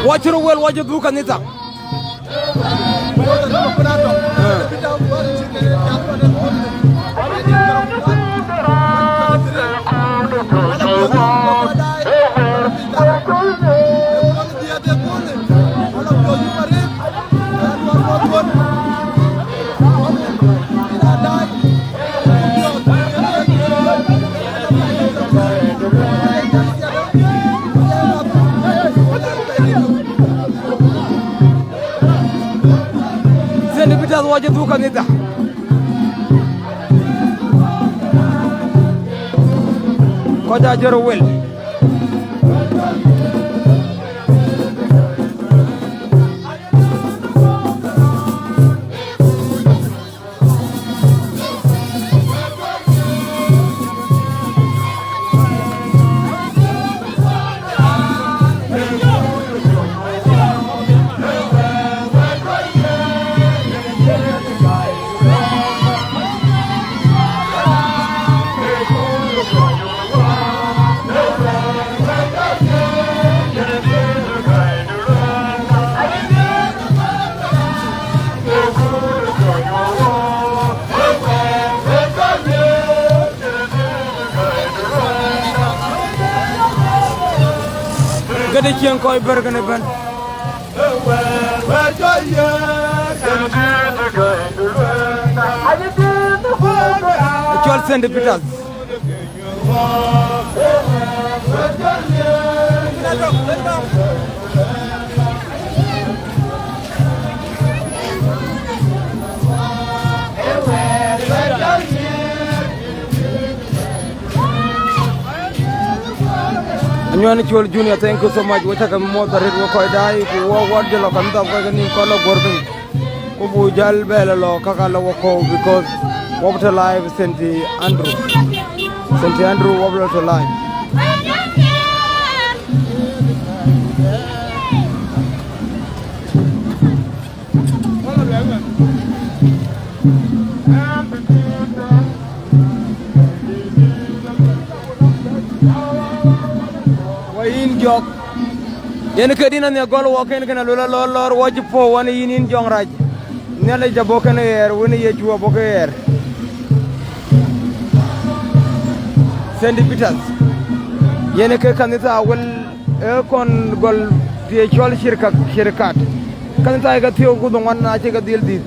wajiro wel wajo duka nita Send bitas wajo duka nita koja jero wel gade cien koy bergane ban chol sende pital Anyone chol junior, thank you so much. We take a more the red work die to what the local government color gorbing. Kubu jal bela lo kakala wako because Wobble Live St. Andrew. St. Andrew Wobble to Live. Wayin jok yen kedina ne gol wo ken kana lola lor wo ci po woni yinin jong raj ne la jabo ken yer woni ye juwa boko yer sendi pitas yen ke kanita wal kon gol tie chol shirkat kanita ga tiyo gudo ngonna ci ga dildi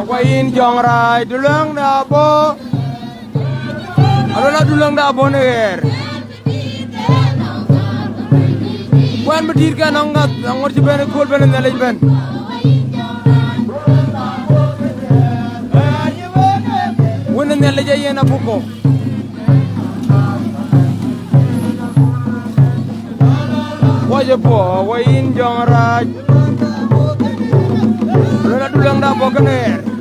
Wayin jong rai dulang da bo alola dulang da bo ner wan bedir kan ngat ngor ci ben kol ben ne lañ ben wona ne la jeyena buko waje bo wayin jong rai alola dulang da bo ner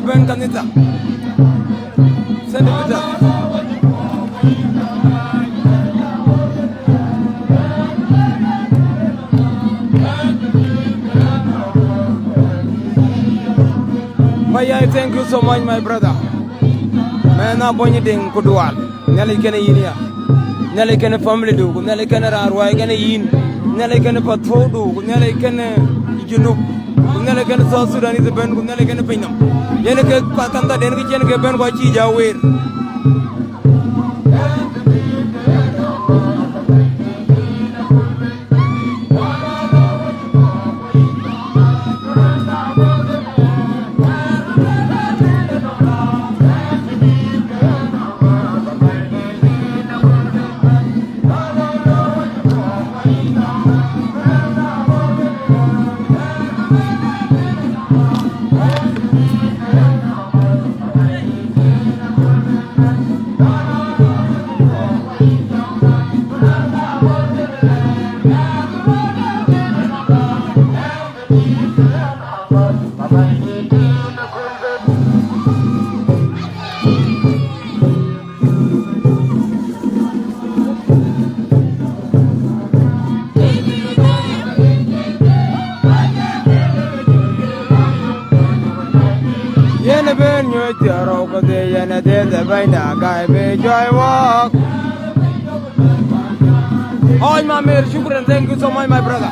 Ben Kanita. Send it with us. Maya, thank you so much, my brother. Man, I'm going to ding Kudual. Nelly can a Nelly can a family do, Nelly can a Rarway can a yin, Nelly can a patrol do, Nelly can a Junub, Nelly can a South Sudan is a band, Nelly can a Pinum. Yenaka Pakanda, then we can get Ben Wachija wear. Oh, my man, shukran, thank you so much, my brother.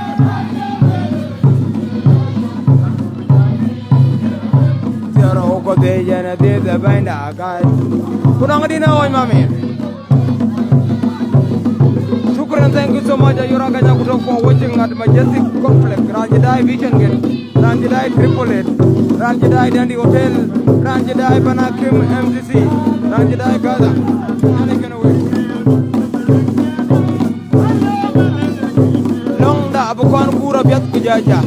Shukran, thank you so much, Ayuraga for watching at Majestic Complex, Ranjidai Vision Gate, Ranjidai Triple 8, Ranjidai Dandy Hotel, Ranjidai Panakim MCC, Ranjidai Gaza. Long da bukan pura biat kujaja.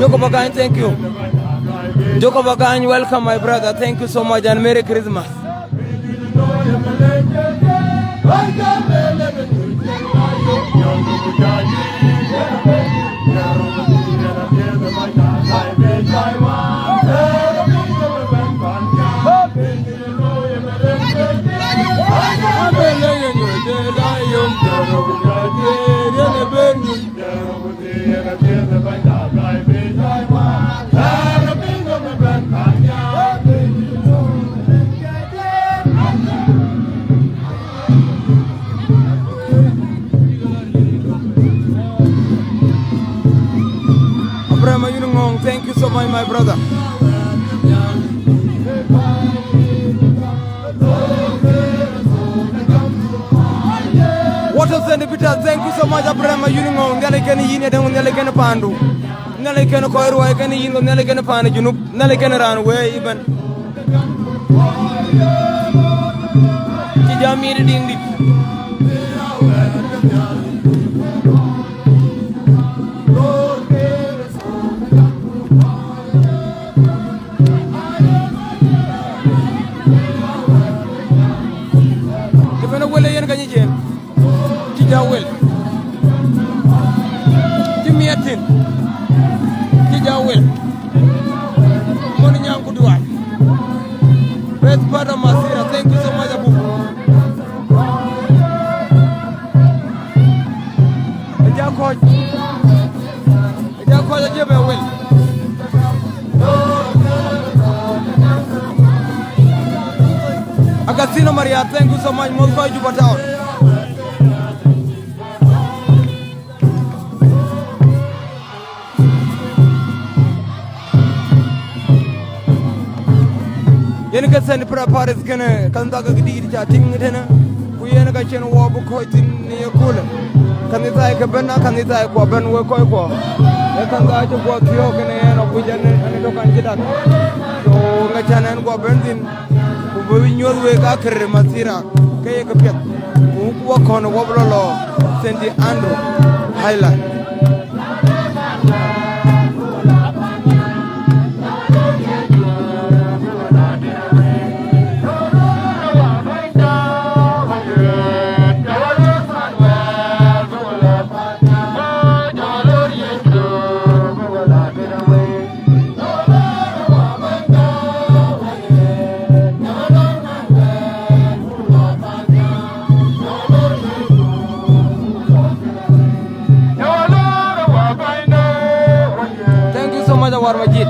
Joko Bagain, thank you. Joko Bagain, welcome my brother. Thank you so much and Merry Christmas. Thank you so much, my brother. What else the Peter? Thank you so much, Abraham. You know, Nalekani Yin and Nalekana Pandu. Nalekana Koiro, I can yin, Nalekana Pan, you know, Nalekana run away even. Kijami reading it. Kijawel Timiatin Kijawel Moni Nyangu Duat Best part of Masira, thank you so much, Abu. be wel Agustino Maria, thank you so much. Most Juba Town. Yen ka send prepares kana kan ta ga gidi ta ting tana ku yen ga chen wo bu ko tin ne kula kan ta ka ben kan ta ko ben wo ko e kan ga to ko kyo kana yen ku jan ne to kan kidat to ga chanan ko ben din ku bu nyol we ga kre masira kay ka pet ku ko kono wo lo sendi Andrew Highland War Majid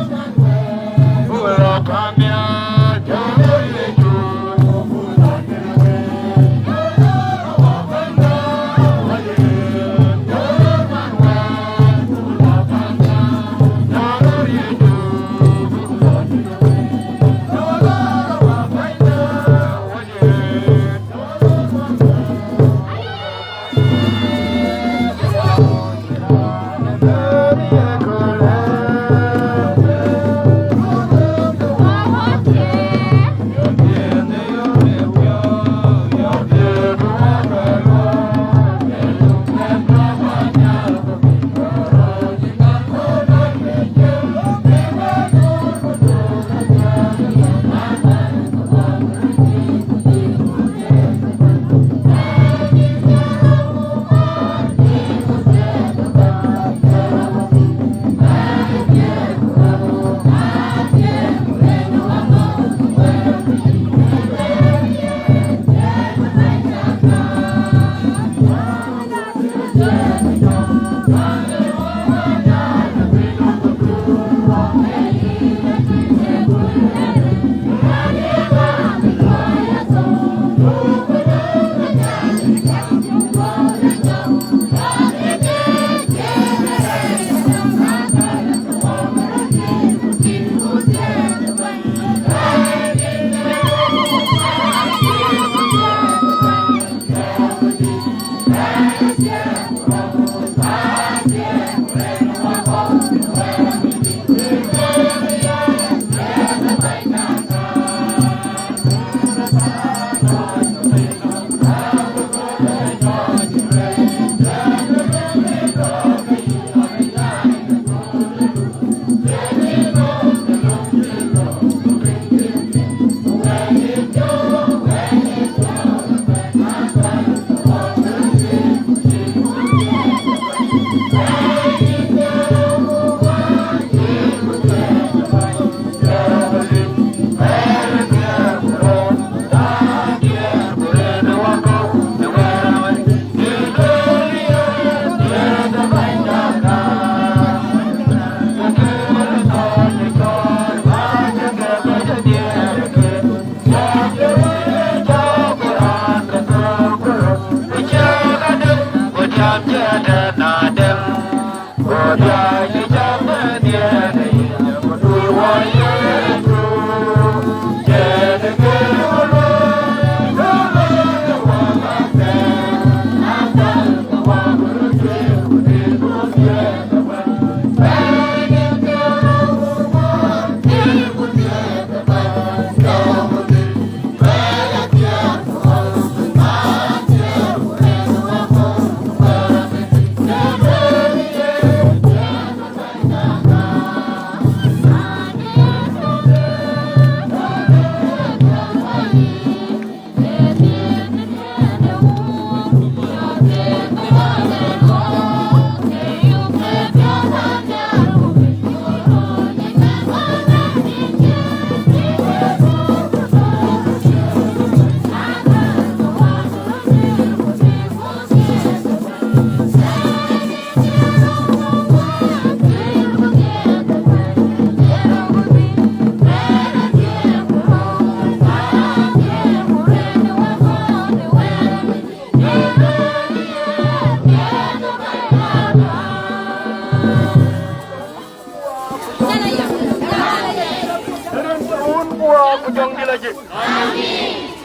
jong di lagi.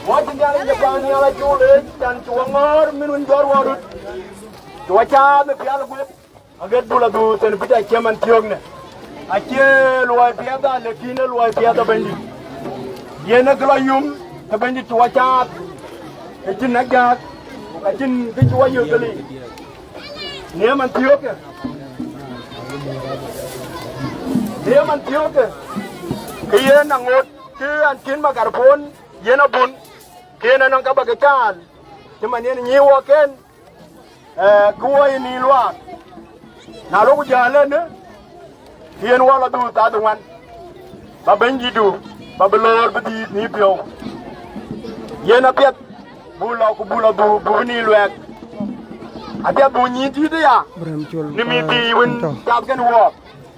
Wajib nyala Jepang nyala culik dan cuangor minun jor warut. Cuaca me piala gue. Aget bula du ten pita keman tiong ne. Ache luai piada lekina luai piada bendi. Yena gelayum ke bendi cuaca. Kecin nagat. Kecin kecuayu kali. Dia man tiok ke. Dia man tiok ke. Kaya nangot ke ankin magarpon yena bun. Kena nang kabagakan. Cuma ni nyewa ken. Kuai ni luar. Na lo jalan ne. Kien wala du ta duan. Ba benji du. Ba belor bedi ni pio. Yena piat bula ku bula du bu ni luak. Ada bunyi ti dia. Ni mi ti win jab kan wo.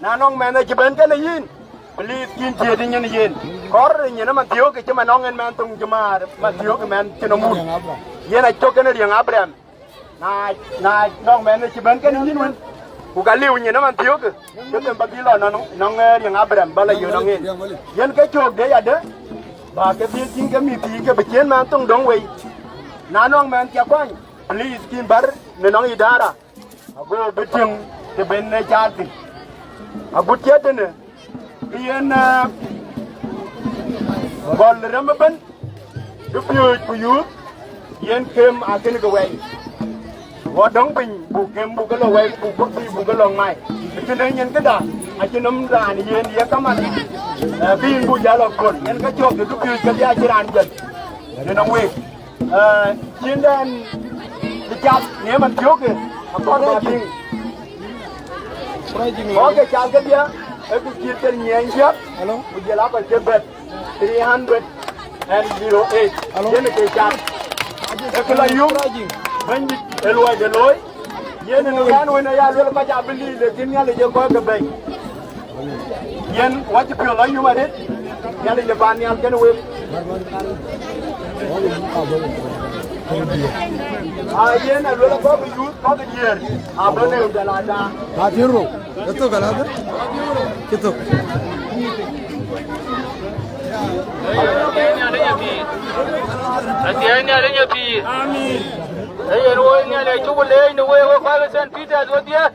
Na nong mena jiben kan yin. Beli kin ti di nyen yin. Kor ni na man tiyo ke cuma nong en man tung cuma man tiyo ke man cinomun. Yena choken riang Abraham. Na nong mena jiben kan yin win. Bukan liu ni na man tiyo ke. Kita bagi lo nong riang Abraham bala yo nong yin. Yen ke chok dia ada. Ba ke bi kin ke mi ti ke becien man tung dong wei. Na nong man kia kwang. Beli skin bar nenong idara. Aku beting ke ben ne chati. Aku tiada ne. Iyan bol ramaban. Dupiyo kuyu. Iyan kem akin gawai. Wadong pin bukem bukalo wai bukti bukalo mai. Betul iyan kada. Akin namran iyan dia kaman. Bin bu jalo kon. Iyan kacok dupiyo kerja jiran jen. Nenong wei. Cindan Dicap, ni man tiok ke? Apa bating? Okey, cakap dia. Aku kita nyanyiap. Hello. Mujhe lapa sebab 308. Hello. Dia nak cakap. Aku layu. Banjir eloi eloi. Dia nak kan wena ya lu lepas beli, lekin ni ada jauh ke baik. Yang wajib pun layu ada. Yang di depan ni kan web. Aye na lola ko bi yu ko bi yer abone udalada hadiro eto galada kito Asianya ada nyapi amin ayen wo ni ale chubule ni wo wo fa St. Peter do dia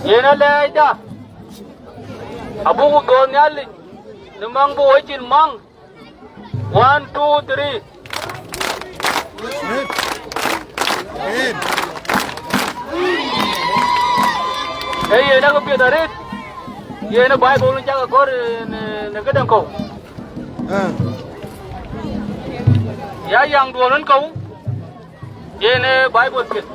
yena leida abu go ni ale nimang bo wajin mang 1 2 3 Hey, nak kopi tarik. Ye nak baik boleh jaga kor nak kedang kau. Ya yang dua orang kau. Ye nak baik boleh.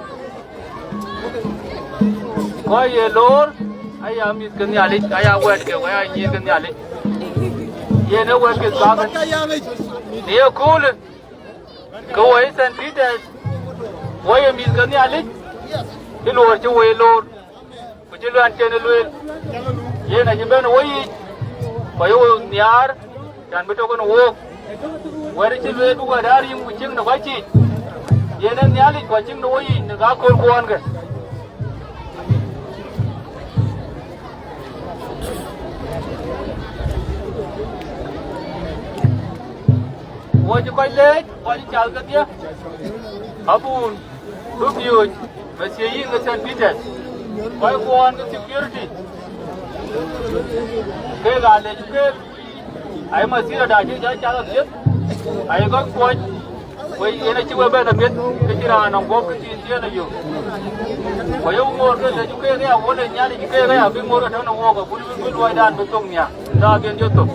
Kau ye lor, ayah mis kenyalik, ayah wet ke, ayah ye kenyalik. Ye nak wet ke kawan. Dia cool. Kau ay St. Peter, why mis kenyalik? Di luar cuci lor. Jalan channel luel, ye na jemben woi, bayo niar, dan betul kan wok, wari ciluel buka dari yang kucing nak baci, ye na nialik kucing nak woi, nak akor kuan ke. Woi cukai leh, wali cal ke dia, abun, rupiah, masih ini ngesan Peter. Why go on the security? Okay, guys, I must see that I just I got point. Wait, in a chihuahua better get the on walk to you. Why you more than you care? I want to yell, you care, I have been more than a walk. Good white and Butumia. Dog in YouTube.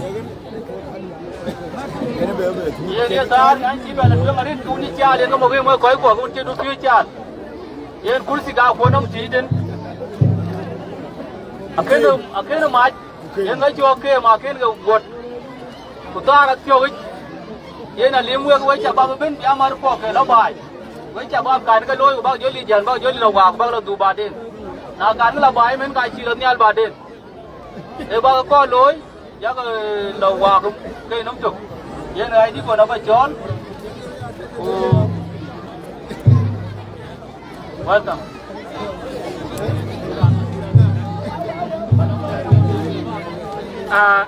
Yes, I see when I'm married to the child and I'm going to go to the future. Yes, Kursiga, one of the Akhirnya mat, yang ngai cuak ke, makin ke buat, utara cuak, ye na limu yang wajah bapa ben, dia maru pok ke labai, wajah bapa kan ke loy, bapa joli jangan, bapa joli lawak, bapa lalu baden, na kan labai men kai cilat nial baden, bapa kau loy, ya ke lawak ke nom cuk, ye na ini kau dapat John, welcome.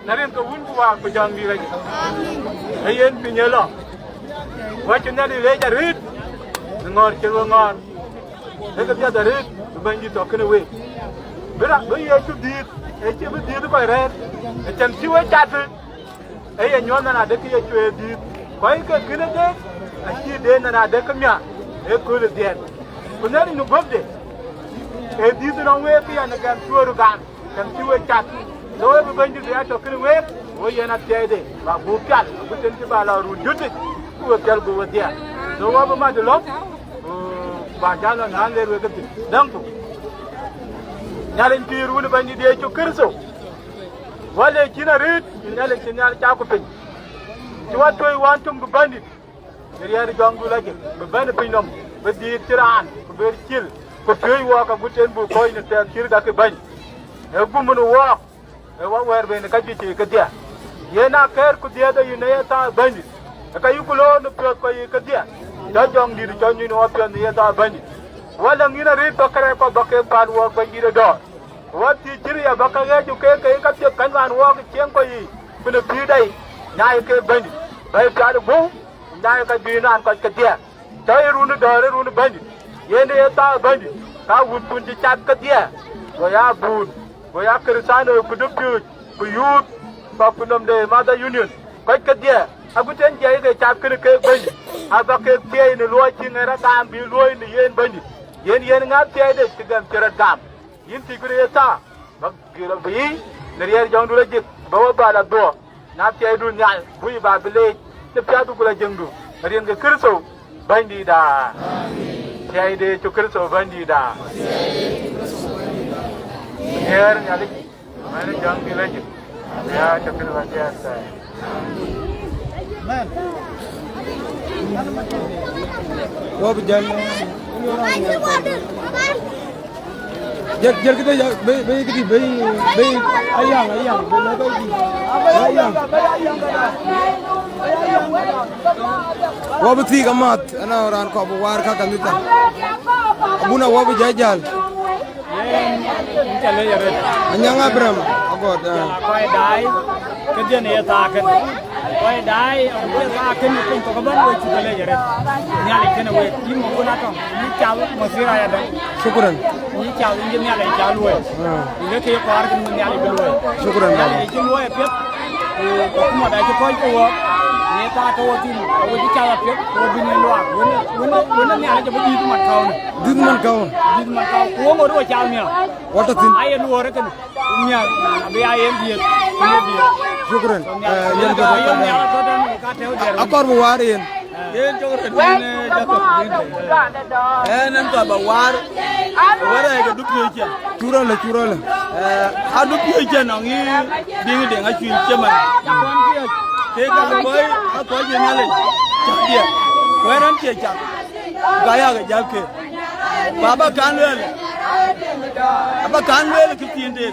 narin ko wun wa ko jang di rek ayen pinyelo wa chuna di le jarit ngor chelo ngor e ka pya darit ban di to kene we bera do ye chu di e che bi di ko re e chan chi we chat e ye nyon na de ki ye chu e di ko e ka kene de a chi de na de ka mya e ko le de ko na ni no gobde e di do we ki ya na kan tuoru kan kan chi we chat do we ban di ya to kene we wo ye na te de ba bu pyal bu ten ti ba la ru judi ko kel go dia do wa ba ma de lo ba jalo na le we ka ti dan ko nyalen tiir wuni bandi de ci kirso wale kina rit nyale kinyal ta ko pin ci wato yi wantum bu bandi riya jongu lage bu bandi pinom bu di tiran bu ber kil ko toy wo ka guten bu koy ne ter kir da ke bañ e gumunu wo e wa wer be ne ka ci ka dia yena ker ku dia da yune ta bandi ka yukulo no pyo ko yi ka dia da jong di do ñu no pyo ne ta bandi wala ngina rit to kare ko bakke pan wo bandi do wati jiri ya baka ga ju ke ka pye kan wan wo ke chen ko yi bune bi dai nyai ke bandi bai ta de bu nyai ka bi nan ko ke dia tai runu dare runu bandi yende ta bandi ka wut pun ji chat ka dia go ya bun go ya krisano ku du pyu ku yut pa punom de mother union ko ke dia aguten je ke chat ke bandi aba ke pye ni lo chi ngara dam bi lo ni yen bandi yen nga pye de tigam chera dam yin ti gure ta bak gira bi nerier jong dula jik bawa bala do na pye du nyal bui ba bile te pya du gula jengdu rien ga kirso bandi da pye de to kirso bandi da yer nyali mane jong dula jik ya to kirso ya sa man wo bi jall jël kita bay kiti bay ayang bela bay ayang wabu tiga mat ana orang ko bu war ka kamita abuna wabu jajal chale yare anyang abram agot koy dai ke dia ne ta kan koy dai abu ta kan ni pin to ka ban we chale yare nyale kene we ti mo ko na to ni chaw mo sira ya dan syukran ni chaw ni nyale chaw we ni ke ko ar kan nyale bi we syukran nyale ji we pet ko mo da ko ko ni ta to tin o ji chaw pet ko bi ni lo wona nyale ji bi man kaw dit man kaw ko mo do chaw ni wata tin ay lu wora kan nya be ay em bi syukran yen ko ka tew der akor bu war yen jogre dine jakob dine nan to ba war wara ga dupi ci chura la a dupi ci no ngi dingi de nga ci man ke ka boy a ko je nyale ci dia weran ci ci ga ya ga jalke baba kanwel aba kanwel ki tinde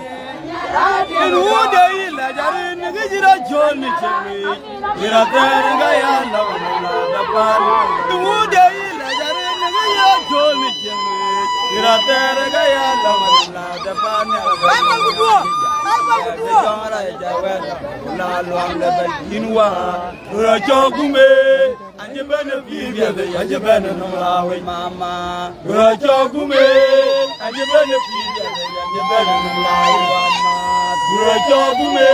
in wude ila jari ni jira joni chemi jira tere ga ya la da pan in wude ila jari ni jira joni chemi jira tere ga ya la da pan jara jawe la luang da inwa ro jogume anje bana bibia da anje bana no lawe mama ro jogume anje bana bibia da anje bana no lawe mama ro jogume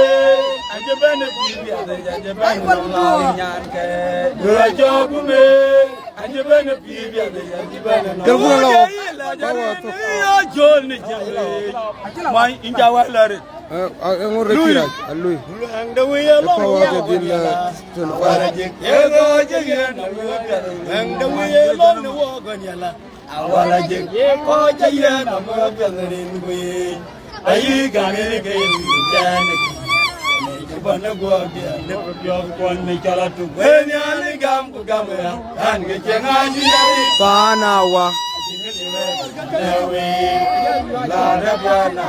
anje bana bibia da anje bana no lawe nyanke ro jogume anje bana bibia da anje bana no lawe ya joni jale mai inja walare ngor retira lui anda wiya lo ko din la ton wara je ego je na anda wiya lo no wo gonyala awala je ko je na mo pelrin wi ayi gane ke jane ke bana go dia ne yo ko ni chala tu ni ali gam ko gam ya an ge jenga ji yari panawa la rabana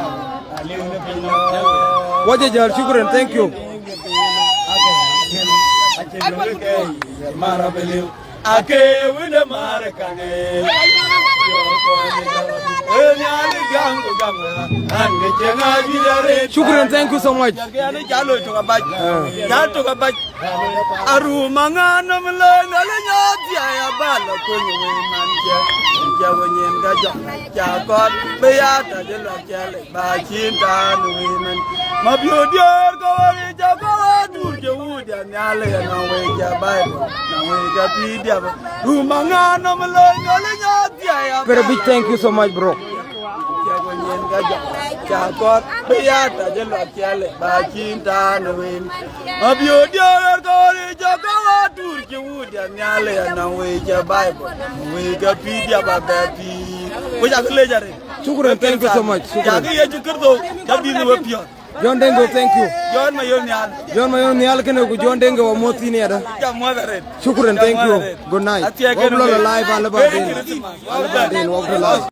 waje jal syukran thank you Marabeleu ake wina marakange Shukran, thank you so much. Very big thank you so much, bro. Shukran, thank you so much. John Dengo, thank you. John Mayon Nial Kenu, John Dengo, or Motini. Shukran, thank you. Good night. Live